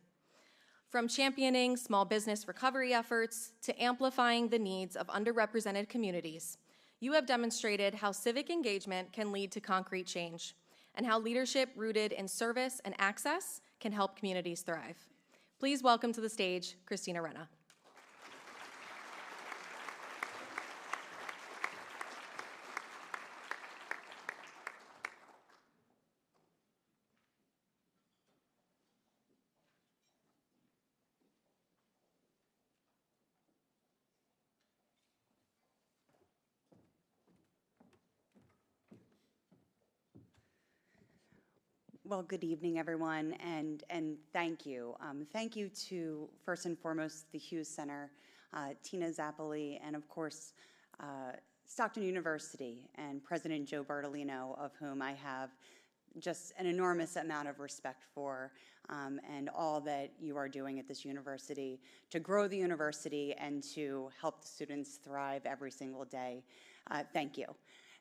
From championing small business recovery efforts to amplifying the needs of underrepresented communities, you have demonstrated how civic engagement can lead to concrete change and how leadership rooted in service and access can help communities thrive. Please welcome to the stage, Christina Renna. Well, good evening, everyone, and thank you. Thank you to, first and foremost, the Hughes Center, Tina Zappoli, and of course, Stockton University and President Joe Bartolino, of whom I have just an enormous amount of respect for, and all that you are doing at this university to grow the university and to help the students thrive every single day. Thank you.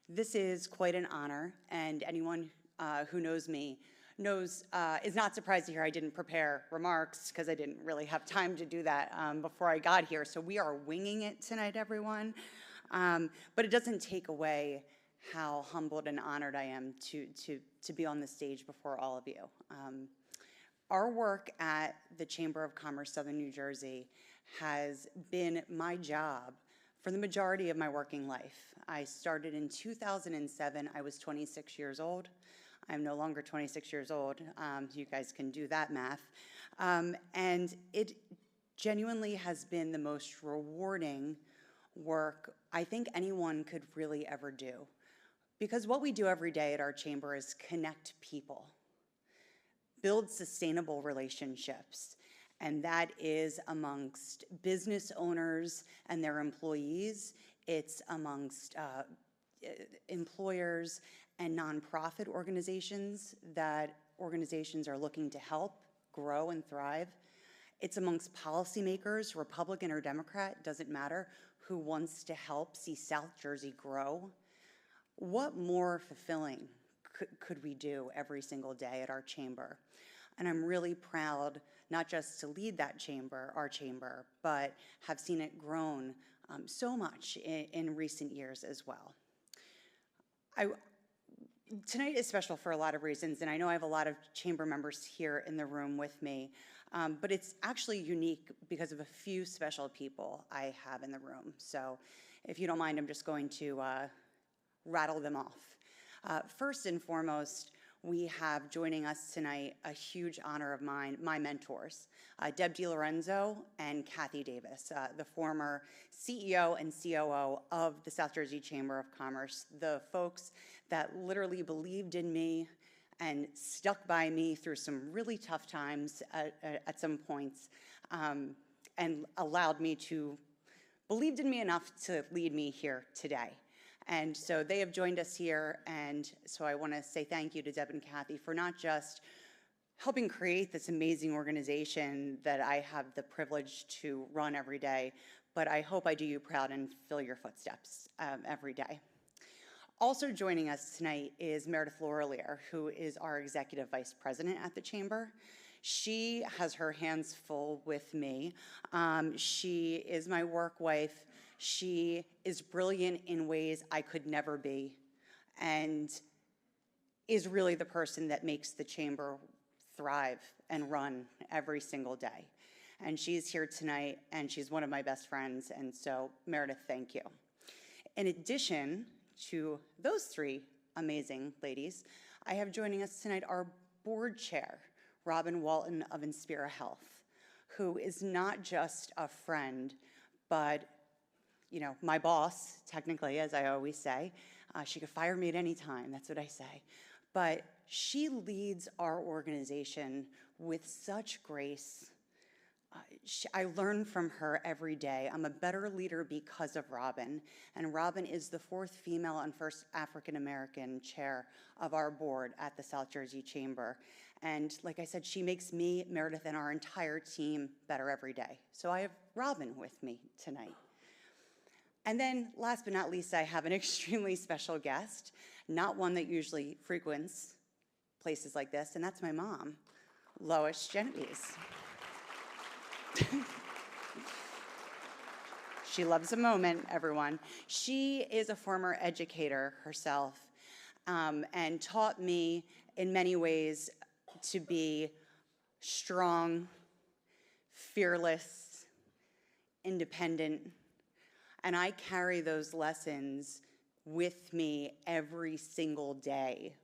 This is quite an honor, and anyone who knows me knows, is not surprised to hear I didn't prepare remarks because I didn't really have time to do that before I got here. So we are winging it tonight, everyone. But it doesn't take away how humbled and honored I am to be on the stage before all of you. Our work at the Chamber of Commerce Southern New Jersey has been my job for the majority of my working life. I started in 2007. I was 26 years old. I'm no longer 26 years old. You guys can do that math. And it genuinely has been the most rewarding work I think anyone could really ever do. Because what we do every day at our chamber is connect people, build sustainable relationships, and that is amongst business owners and their employees. It's amongst employers and nonprofit organizations that organizations are looking to help grow and thrive. It's amongst policymakers, Republican or Democrat, doesn't matter, who wants to help see South Jersey grow. What more fulfilling could we do every single day at our chamber? And I'm really proud not just to lead that chamber, our chamber, but have seen it grown so much in recent years as well. Tonight is special for a lot of reasons, and I know I have a lot of chamber members here in the room with me, but it's actually unique because of a few special people I have in the room. So if you don't mind, I'm just going to rattle them off. First and foremost, we have joining us tonight a huge honor of mine, my mentors, Deb DiLorenzo and Kathy Davis, the former CEO and COO of the South Jersey Chamber of Commerce, the folks that literally believed in me and stuck by me through some really tough times at some points, and believed in me enough to lead me here today. And so they have joined us here, and so I want to say thank you to Deb and Kathy for not just helping create this amazing organization that I have the privilege to run every day, but I hope I do you proud and fill your footsteps every day. Also joining us tonight is Meredith Laurelier, who is our Executive Vice President at the Chamber. She has her hands full with me. She is my work wife. She is brilliant in ways I could never be, and is really the person that makes the chamber thrive and run every single day. And she's here tonight, and she's one of my best friends, and so Meredith, thank you. In addition to those three amazing ladies, I have joining us tonight our board chair, Robin Walton of Inspira Health, who is not just a friend, but my boss, technically, as I always say. She could fire me at any time, that's what I say. But she leads our organization with such grace. I learn from her every day. I'm a better leader because of Robin, and Robin is the 4th female and 1st African-American chair of our board at the South Jersey Chamber. And like I said, she makes me, Meredith, and our entire team better every day. So I have Robin with me tonight. And then, last but not least, I have an extremely special guest, not one that usually frequents places like this, and that's my mom, Lois Genovese. She loves a moment, everyone. She is a former educator herself, and taught me in many ways to be strong, fearless, independent. And I carry those lessons with me every single day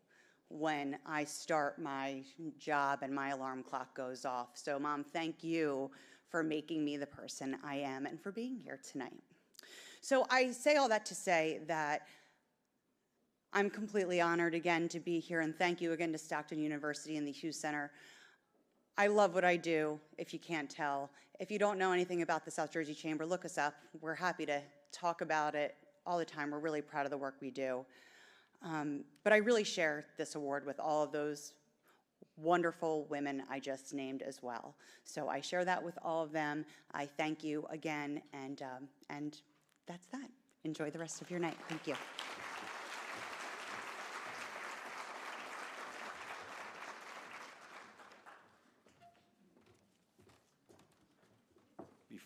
when I start my job and my alarm clock goes off. So, Mom, thank you for making me the person I am and for being here tonight. So I say all that to say that I'm completely honored again to be here, and thank you again to Stockton University and the Hughes Center. I love what I do, if you can't tell. If you don't know anything about the South Jersey Chamber, look us up. We're happy to talk about it all the time. We're really proud of the work we do. But I really share this award with all of those wonderful women I just named as well. So I share that with all of them. I thank you again, and that's that. Enjoy the rest of your night. Thank you.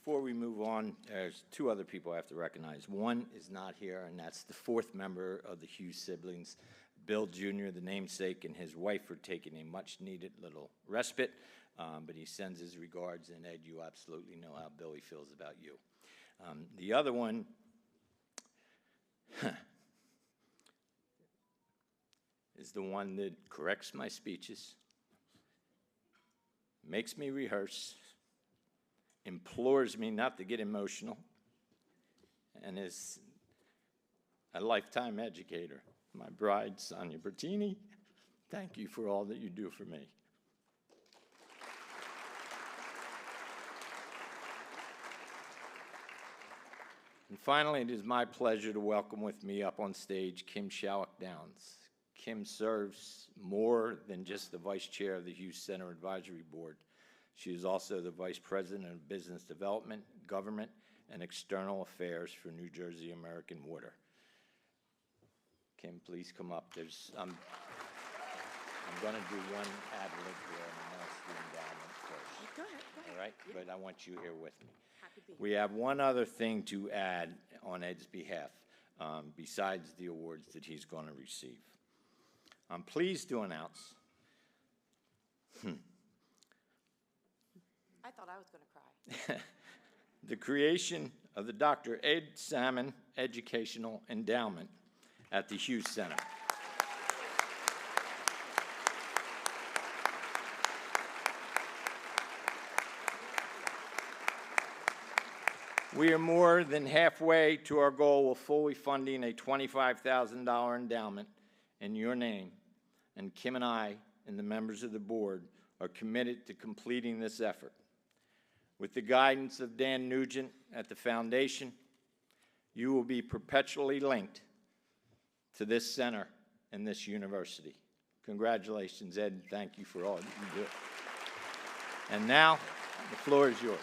Before we move on, there's 2 other people I have to recognize. One is not here, and that's the 4th member of the Hughes siblings, Bill Jr., the namesake, and his wife are taking a much-needed little respite, but he sends his regards, and Ed, you absolutely know how Billy feels about you. The other one, is the one that corrects my speeches, makes me rehearse, implores me not to get emotional, and is a lifetime educator. My bride, Sonia Bertini, thank you for all that you do for me. And finally, it is my pleasure to welcome with me up on stage Kim Shallock Downs. Kim serves more than just the vice chair of the Hughes Center Advisory Board. She is also the vice president of business development, government, and external affairs for New Jersey American Water. Kim, please come up. I'm going to do one ad lib here and announce the endowment first. Go ahead. All right? Yeah. But I want you here with me. Happy to be here. We have one other thing to add on Ed's behalf, besides the awards that he's going to receive. I'm pleased to announce. I thought I was going to cry. The creation of the Dr. Ed Salmon Educational Endowment at the Hughes Center. We are more than halfway to our goal of fully funding a $25,000 endowment in your name, and Kim and I and the members of the board are committed to completing this effort. With the guidance of Dan Nugent at the foundation, you will be perpetually linked to this center and this university. Congratulations, Ed, and thank you for all that you do. And now, the floor is yours.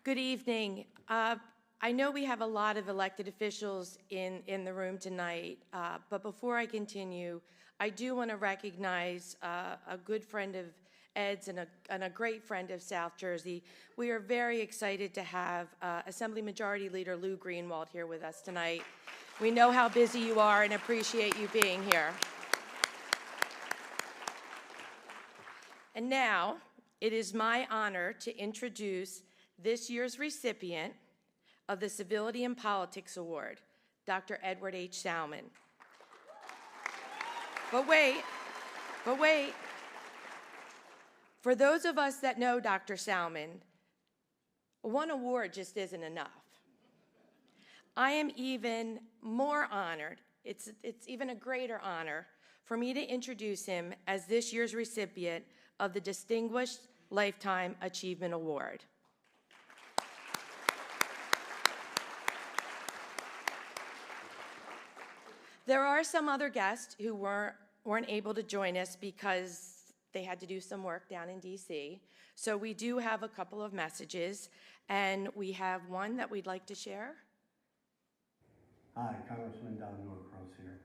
Good evening. I know we have a lot of elected officials in the room tonight, but before I continue, I do want to recognize a good friend of Ed's and a great friend of South Jersey. We are very excited to have Assembly Majority Leader Lou Greenwald here with us tonight. We know how busy you are and appreciate you being here. And now, it is my honor to introduce this year's recipient of the Civility and Politics Award, Dr. Edward H. Salmon. But wait. For those of us that know Dr. Salmon, one award just isn't enough. I am even more honored, it's even a greater honor for me to introduce him as this year's recipient of the Distinguished Lifetime Achievement Award. There are some other guests who weren't able to join us because they had to do some work down in DC. So we do have a couple of messages, and we have one that we'd like to share. Hi, Congressman Don Norcross here.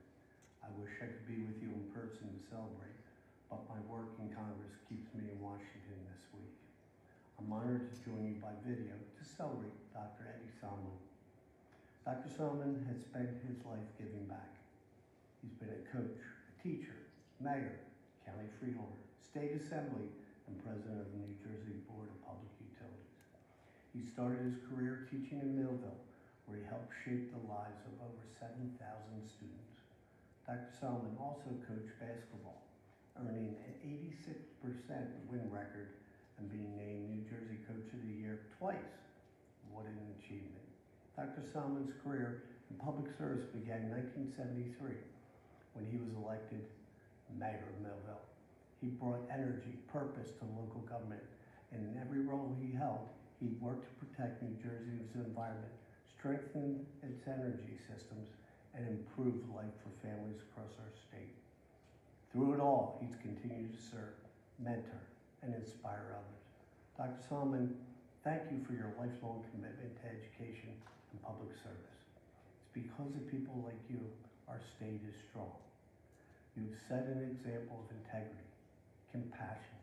I wish I could be with you in person to celebrate, but my work in Congress keeps me in Washington this week. I'm honored to join you by video to celebrate Dr. Eddie Salmon. Dr. Salmon has spent his life giving back. He's been a coach, a teacher, mayor, county freeholder, state assembly, and president of the New Jersey Board of Public Utilities. He started his career teaching in Millville, where he helped shape the lives of over 7,000 students. Dr. Salmon also coached basketball, earning an 86% win record and being named New Jersey Coach of the Year twice. What an achievement. Dr. Salmon's career in public service began in 1973 when he was elected mayor of Millville. He brought energy, purpose to local government, and in every role he held, he worked to protect New Jersey's environment, strengthen its energy systems, and improve life for families across our state. Through it all, he's continued to serve, mentor, and inspire others. Dr. Salmon, thank you for your lifelong commitment to education and public service. It's because of people like you, our state is strong. You've set an example of integrity, compassion,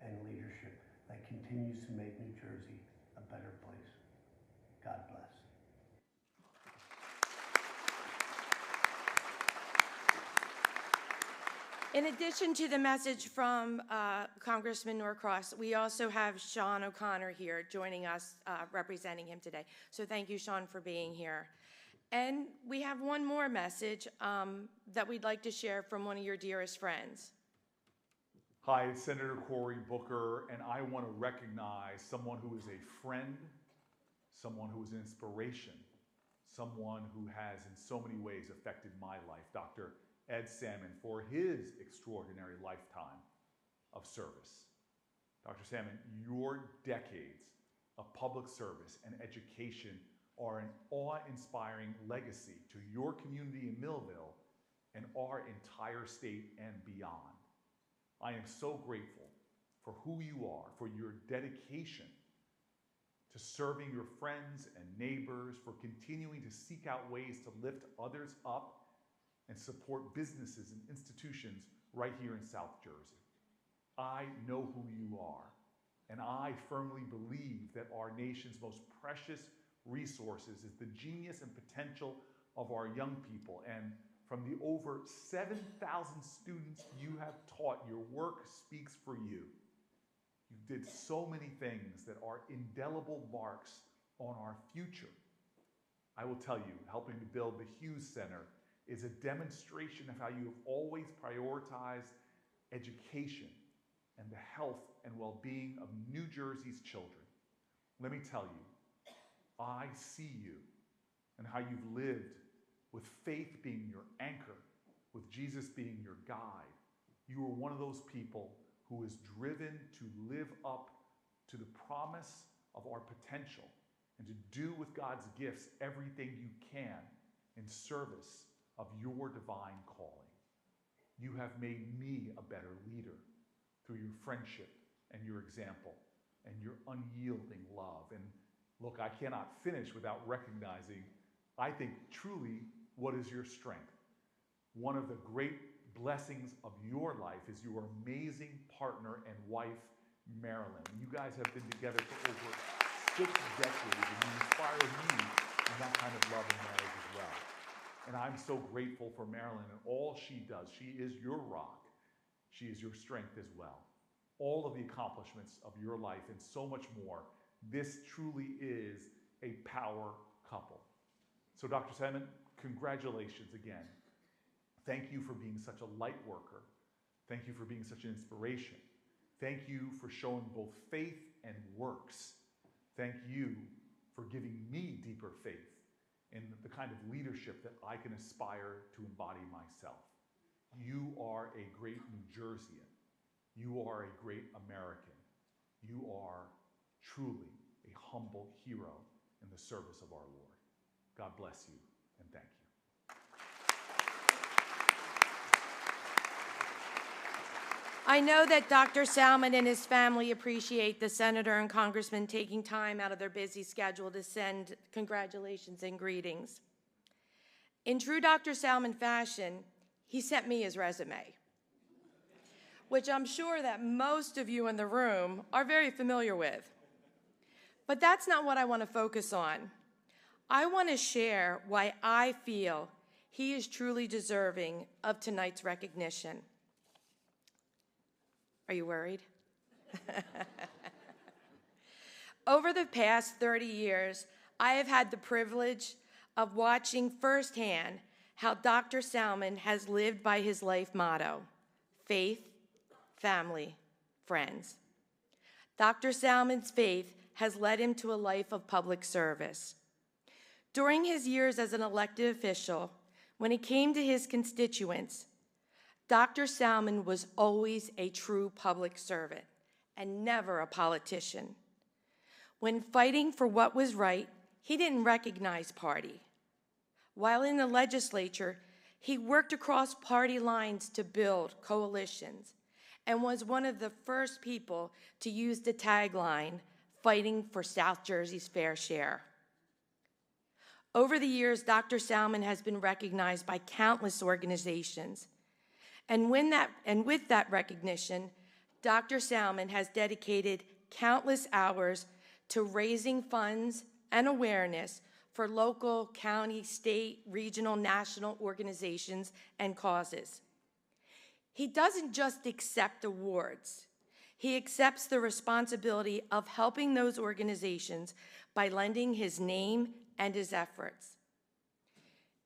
and leadership that continues to make New Jersey a better place. God bless. In addition to the message from Congressman Norcross, we also have Sean O'Connor here joining us, representing him today. So thank you, Sean, for being here. And we have one more message that we'd like to share from one of your dearest friends. Hi, it's Senator Cory Booker, and I want to recognize someone who is a friend, someone who is an inspiration, someone who has in so many ways affected my life, Dr. Ed Salmon, for his extraordinary lifetime of service. Dr. Salmon, your decades of public service and education are an awe-inspiring legacy to your community in Millville and our entire state and beyond. I am so grateful for who you are, for your dedication to serving your friends and neighbors, for continuing to seek out ways to lift others up and support businesses and institutions right here in South Jersey. I know who you are, and I firmly believe that our nation's most precious resources is the genius and potential of our young people. And from the over 7,000 students you have taught, your work speaks for you. You did so many things that are indelible marks on our future. I will tell you, helping to build the Hughes Center is a demonstration of how you have always prioritized education and the health and well-being of New Jersey's children. Let me tell you, I see you and how you've lived with faith being your anchor, with Jesus being your guide. You are one of those people who is driven to live up to the promise of our potential and to do with God's gifts everything you can in service of your divine calling. You have made me a better leader through your friendship and your example and your unyielding love. And look, I cannot finish without recognizing, I think, truly what is your strength. One of the great blessings of your life is your amazing partner and wife, Marilyn. You guys have been together for over 6 decades, and you inspire me in that kind of love and marriage as well. And I'm so grateful for Marilyn and all she does. She is your rock. She is your strength as well. All of the accomplishments of your life and so much more. This truly is a power couple. So Dr. Salmon, congratulations again. Thank you for being such a light worker. Thank you for being such an inspiration. Thank you for showing both faith and works. Thank you for giving me deeper faith in the kind of leadership that I can aspire to embody myself. You are a great New Jerseyan. You are a great American. You are truly a humble hero in the service of our Lord. God bless you and thank you. I know that Dr. Salmon and his family appreciate the senator and congressman taking time out of their busy schedule to send congratulations and greetings. In true Dr. Salmon fashion, he sent me his resume, which I'm sure that most of you in the room are very familiar with. But that's not what I want to focus on. I want to share why I feel he is truly deserving of tonight's recognition. Are you worried? Over the past 30 years, I have had the privilege of watching firsthand how Dr. Salmon has lived by his life motto, faith, family, friends. Dr. Salmon's faith has led him to a life of public service. During his years as an elected official, when he came to his constituents, Dr. Salmon was always a true public servant and never a politician. When fighting for what was right, he didn't recognize party. While in the legislature, he worked across party lines to build coalitions and was one of the first people to use the tagline, "Fighting for South Jersey's fair share." Over the years, Dr. Salmon has been recognized by countless organizations. And with that recognition, Dr. Salmon has dedicated countless hours to raising funds and awareness for local, county, state, regional, national organizations and causes. He doesn't just accept awards. He accepts the responsibility of helping those organizations by lending his name and his efforts.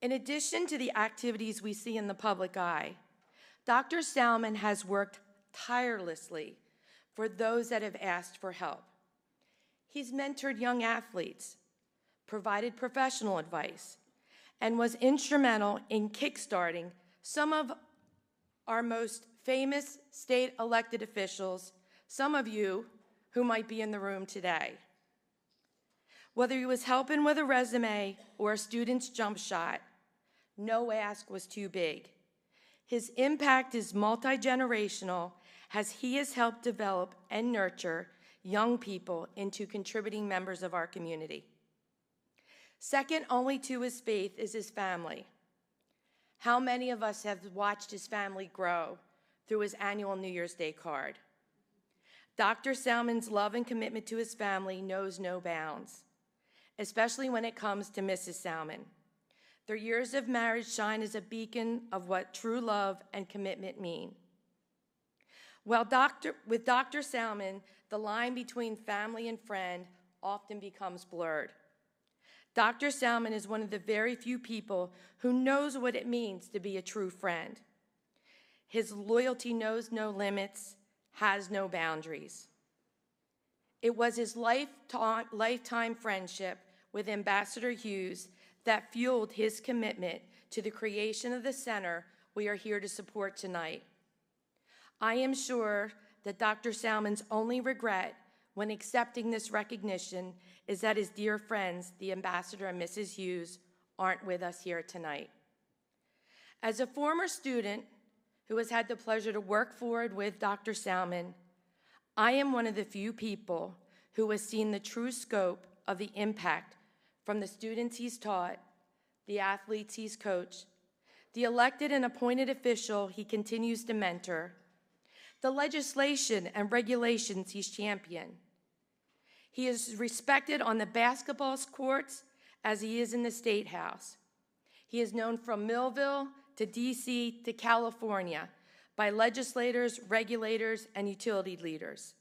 In addition to the activities we see in the public eye, Dr. Salmon has worked tirelessly for those that have asked for help. He's mentored young athletes, provided professional advice, and was instrumental in kickstarting some of our most famous state elected officials, some of you who might be in the room today. Whether he was helping with a resume or a student's jump shot, no ask was too big. His impact is multi-generational as he has helped develop and nurture young people into contributing members of our community. Second only to his faith is his family. How many of us have watched his family grow through his annual New Year's Day card? Dr. Salmon's love and commitment to his family knows no bounds, especially when it comes to Mrs. Salmon. Their years of marriage shine as a beacon of what true love and commitment mean. With Dr. Salmon, the line between family and friend often becomes blurred. Dr. Salmon is one of the very few people who knows what it means to be a true friend. His loyalty knows no limits, has no boundaries. It was his lifetime friendship with Ambassador Hughes that fueled his commitment to the creation of the center we are here to support tonight. I am sure that Dr. Salmon's only regret when accepting this recognition is that his dear friends, the Ambassador and Mrs. Hughes, aren't with us here tonight. As a former student who has had the pleasure to work forward with Dr. Salmon, I am one of the few people who has seen the true scope of the impact from the students he's taught, the athletes he's coached, the elected and appointed official he continues to mentor, the legislation and regulations he's championed. He is respected on the basketball courts as he is in the State House. He is known from Millville to DC to California by legislators, regulators, and utility leaders.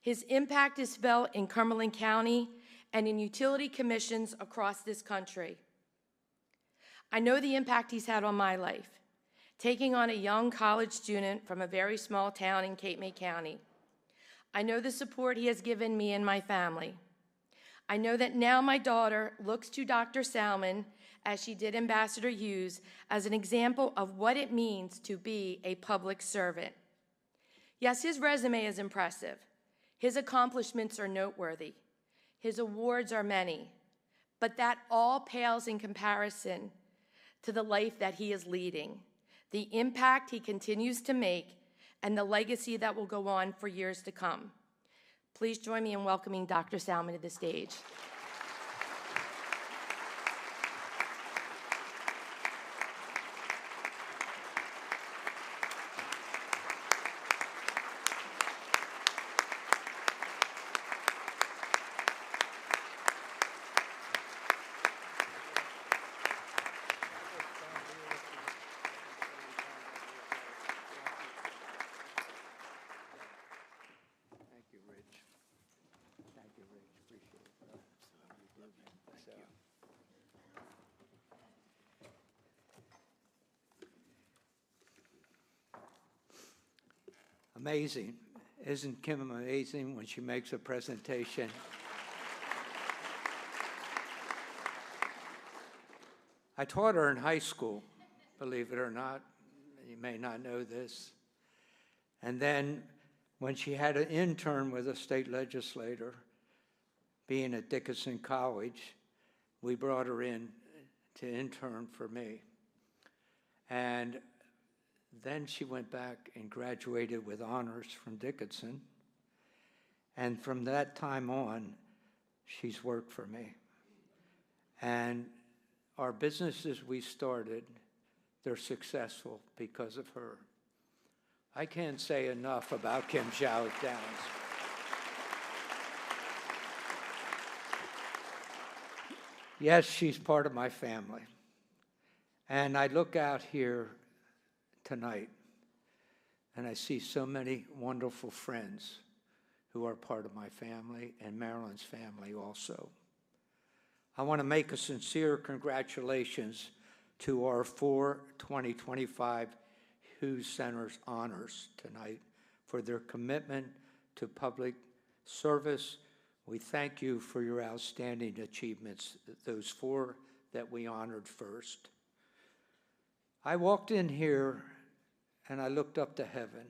His impact is felt in Cumberland County and in utility commissions across this country. I know the impact he's had on my life, taking on a young college student from a very small town in Cape May County. I know the support he has given me and my family. I know that now my daughter looks to Dr. Salmon, as she did Ambassador Hughes, as an example of what it means to be a public servant. Yes, his resume is impressive. His accomplishments are noteworthy. His awards are many, but that all pales in comparison to the life that he is leading, the impact he continues to make, and the legacy that will go on for years to come. Please join me in welcoming Dr. Salmon to the stage. Amazing. Isn't Kim amazing when she makes a presentation? I taught her in high school, believe it or not. You may not know this. And then when she had an intern with a state legislator, being at Dickinson College, we brought her in to intern for me. And then she went back and graduated with honors from Dickinson. And from that time on, she's worked for me. And our businesses we started, they're successful because of her. I can't say enough about Kim Zhao Downs. Yes, she's part of my family. And I look out here tonight, and I see so many wonderful friends who are part of my family and Marilyn's family also. I want to make a sincere congratulations to our 4 2025 Hughes Center's honors tonight for their commitment to public service. We thank you for your outstanding achievements, those 4 that we honored first. I walked in here and I looked up to heaven,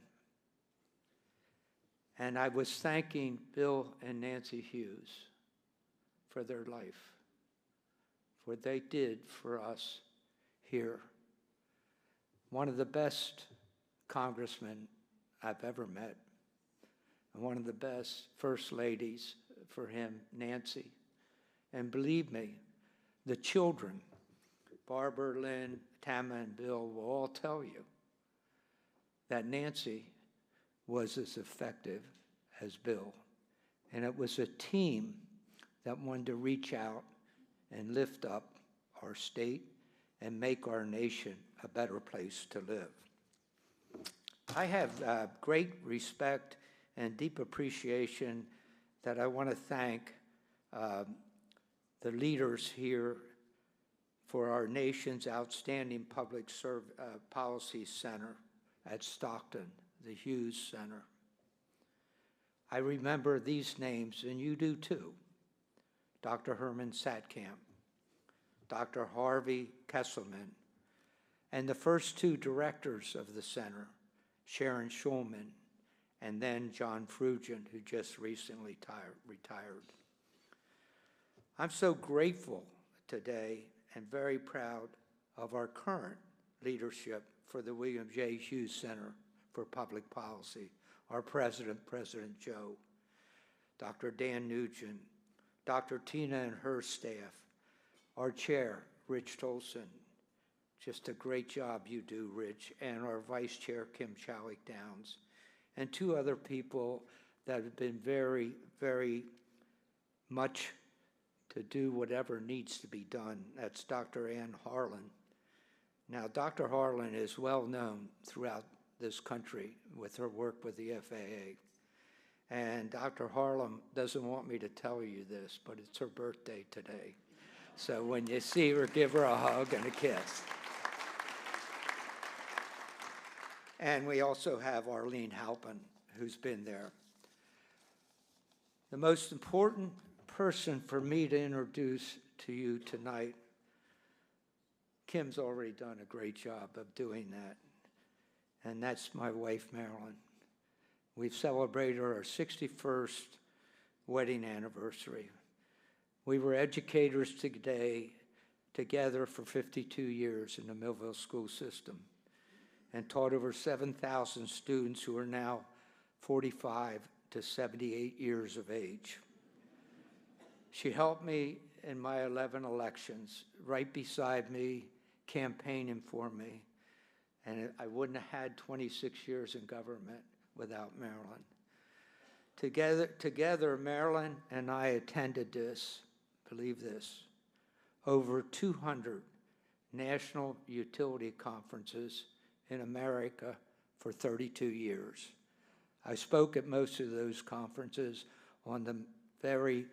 and I was thanking Bill and Nancy Hughes for their life, for what they did for us here. One of the best congressmen I've ever met, and one of the best first ladies for him, Nancy. And believe me, the children, Barbara, Lynn, Tama, and Bill, will all tell you that Nancy was as effective as Bill. And it was a team that wanted to reach out and lift up our state and make our nation a better place to live. I have great respect and deep appreciation that I want to thank the leaders here for our nation's outstanding public policy center at Stockton, the Hughes Center. I remember these names, and you do too. Dr. Herman Satkamp, Dr. Harvey Kesselman, and the first 2 directors of the center, Sharon Schulman, and then John Frugen, who just recently retired. I'm so grateful today and very proud of our current leadership for the William J. Hughes Center for Public Policy, our president, President Joe, Dr. Dan Nugent, Dr. Tina and her staff, our chair, Rich Tolson. Just a great job you do, Rich, and our vice chair, Kim Chalik Downs, and 2 other people that have been very, very much to do whatever needs to be done. That's Dr. Ann Harlan. Now, Dr. Harlan is well known throughout this country with her work with the FAA. And Dr. Harlan doesn't want me to tell you this, but it's her birthday today. So when you see her, give her a hug and a kiss. And we also have Arlene Halpin, who's been there. The most important person for me to introduce to you tonight, Kim's already done a great job of doing that, and that's my wife, Marilyn. We've celebrated our 61st wedding anniversary. We were educators together for 52 years in the Millville school system and taught over 7,000 students who are now 45 to 78 years of age. She helped me in my 11 elections, right beside me, campaigning for me, and I wouldn't have had 26 years in government without Marilyn. Together, Marilyn and I attended believe this, over 200 national utility conferences in America for 32 years. I spoke at most of those conferences on the very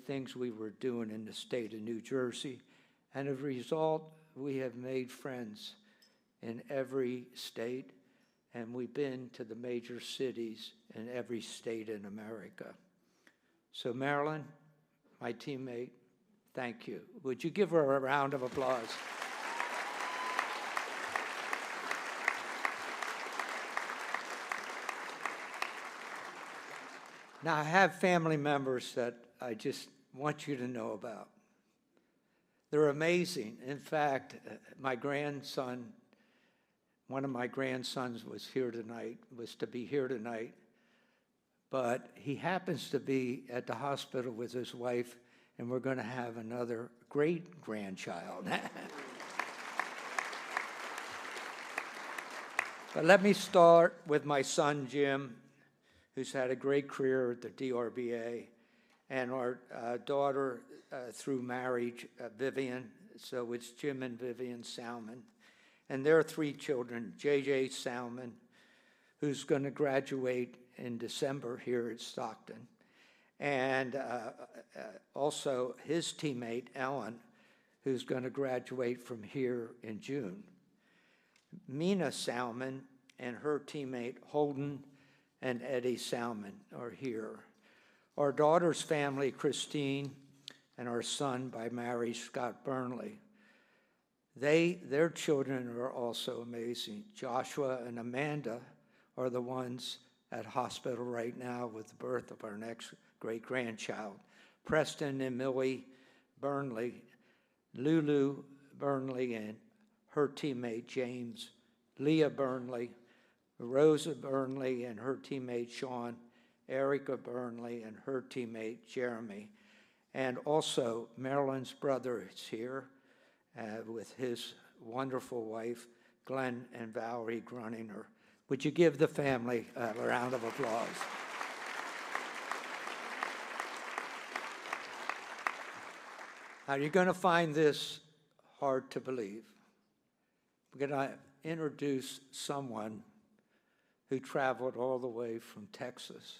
things we were doing in the state of New Jersey, and as a result, we have made friends in every state, and we've been to the major cities in every state in America. So Marilyn, my teammate, thank you. Would you give her a round of applause? Now, I have family members that I just want you to know about. They're amazing. In fact, my grandson, one of my grandsons was to be here tonight, but he happens to be at the hospital with his wife, and we're going to have another great-grandchild. But let me start with my son, Jim, who's had a great career at the DRBA, and our daughter through marriage, Vivian. So it's Jim and Vivian Salmon. And their 3 children, JJ Salmon, who's going to graduate in December here at Stockton, and also his teammate, Ellen, who's going to graduate from here in June. Mina Salmon and her teammate, Holden and Eddie Salmon, are here. Our daughter's family, Christine, and our son by Mary Scott Burnley. Their children are also amazing. Joshua and Amanda are the ones at hospital right now with the birth of our next great-grandchild. Preston and Millie Burnley, Lulu Burnley and her teammate James, Leah Burnley, Rosa Burnley and her teammate Sean, Erica Burnley and her teammate Jeremy, and also Marilyn's brother is here with his wonderful wife, Glenn and Valerie Grunninger. Would you give the family a round of applause? Now, you're going to find this hard to believe. We're going to introduce someone who traveled all the way from Texas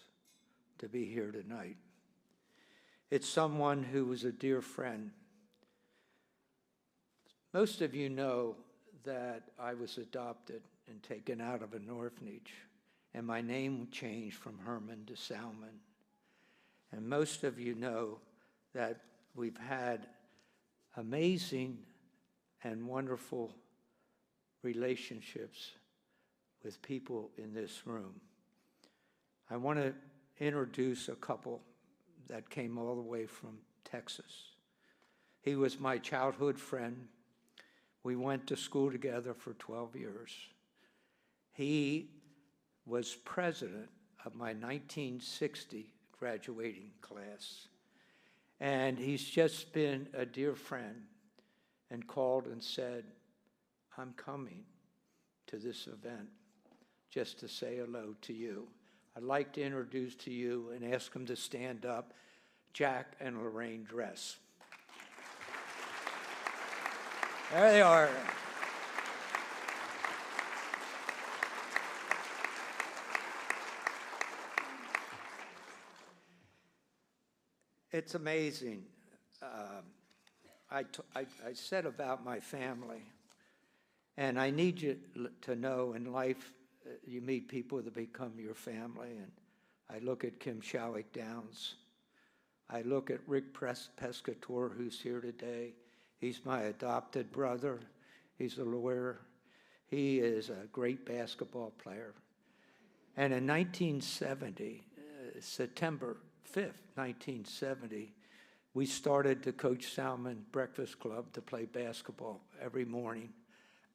to be here tonight. It's someone who was a dear friend. Most of you know that I was adopted and taken out of an orphanage, and my name changed from Herman to Salmon. And most of you know that we've had amazing and wonderful relationships with people in this room. I want to introduce a couple that came all the way from Texas. He was my childhood friend. We went to school together for 12 years. He was president of my 1960 graduating class. And he's just been a dear friend and called and said, I'm coming to this event just to say hello to you. I'd like to introduce to you and ask them to stand up, Jack and Lorraine Dress. There they are. It's amazing. I said about my family, and I need you to know in life, you meet people that become your family, and I look at Kim Showick Downs. I look at Rick Pescator, who's here today. He's my adopted brother. He's a lawyer. He is a great basketball player. And in 1970, September 5th, 1970, we started the Coach Salmon Breakfast Club to play basketball every morning,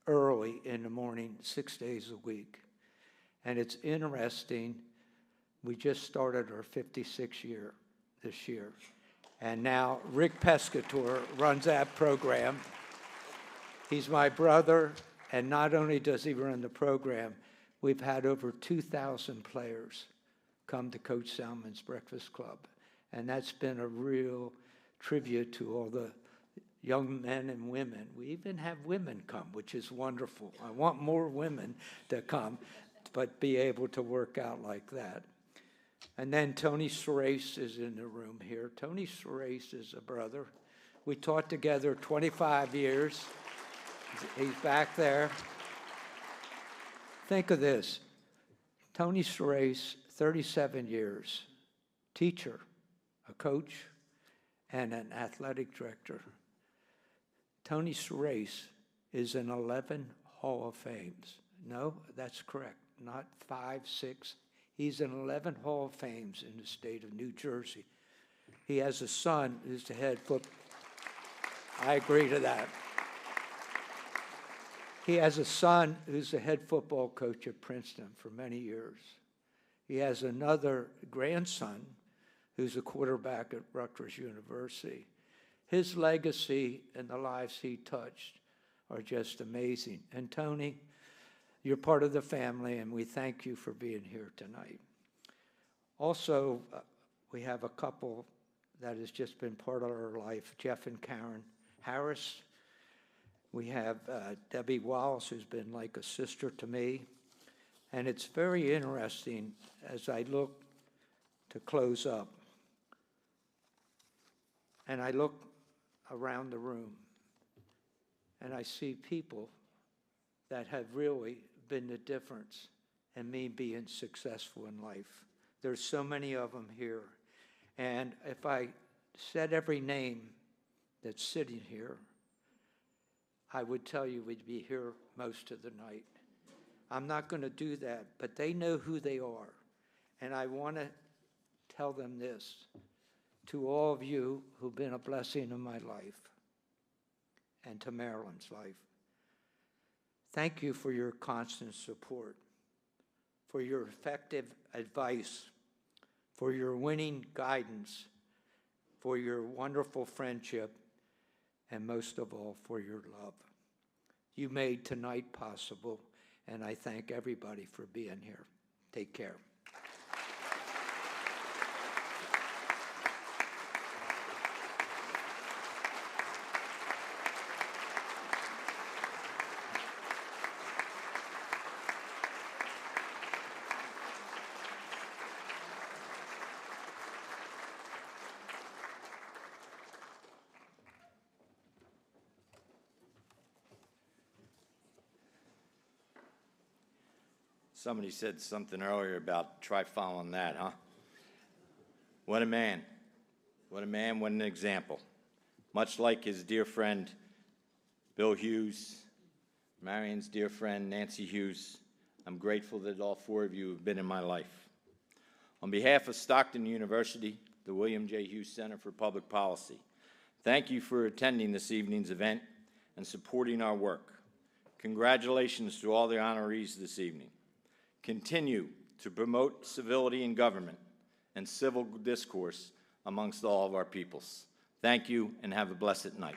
early in the morning, 6 days a week. And it's interesting, we just started our 56th year this year. And now Rick Pescator runs that program. He's my brother, and not only does he run the program, we've had over 2,000 players come to Coach Salmon's Breakfast Club. And that's been a real tribute to all the young men and women. We even have women come, which is wonderful. I want more women to come, but be able to work out like that. And then Tony Surace is in the room here. Tony Surace is a brother. We taught together 25 years. He's back there. Think of this. Tony Surace, 37 years, teacher, a coach, and an athletic director. Tony Surace is in 11 Hall of Fames. No, that's correct. Not 5, 6. He's in 11 Hall of Fames in the state of New Jersey. He has a son who's the head football. I agree to that. He has a son who's the head football coach at Princeton for many years. He has another grandson who's a quarterback at Rutgers University. His legacy and the lives he touched are just amazing. And Tony, you're part of the family, and we thank you for being here tonight. Also, we have a couple that has just been part of our life, Jeff and Karen Harris. We have Debbie Wallace, who's been like a sister to me, And it's very interesting as I look to close up, and I look around the room, and I see people that have really been the difference in me being successful in life. There's so many of them here. And if I said every name that's sitting here, I would tell you we'd be here most of the night. I'm not going to do that, but they know who they are. And I want to tell them this to all of you who've been a blessing in my life and to Marilyn's life. Thank you for your constant support, for your effective advice, for your winning guidance, for your wonderful friendship, and most of all, for your love. You made tonight possible, and I thank everybody for being here. Take care. Somebody said something earlier about try following that, huh? What a man. What a man, what an example. Much like his dear friend, Bill Hughes, Marion's dear friend, Nancy Hughes, I'm grateful that all four of you have been in my life. On behalf of Stockton University, the William J. Hughes Center for Public Policy, thank you for attending this evening's event and supporting our work. Congratulations to all the honorees this evening. Continue to promote civility in government and civil discourse amongst all of our peoples. Thank you, and have a blessed night.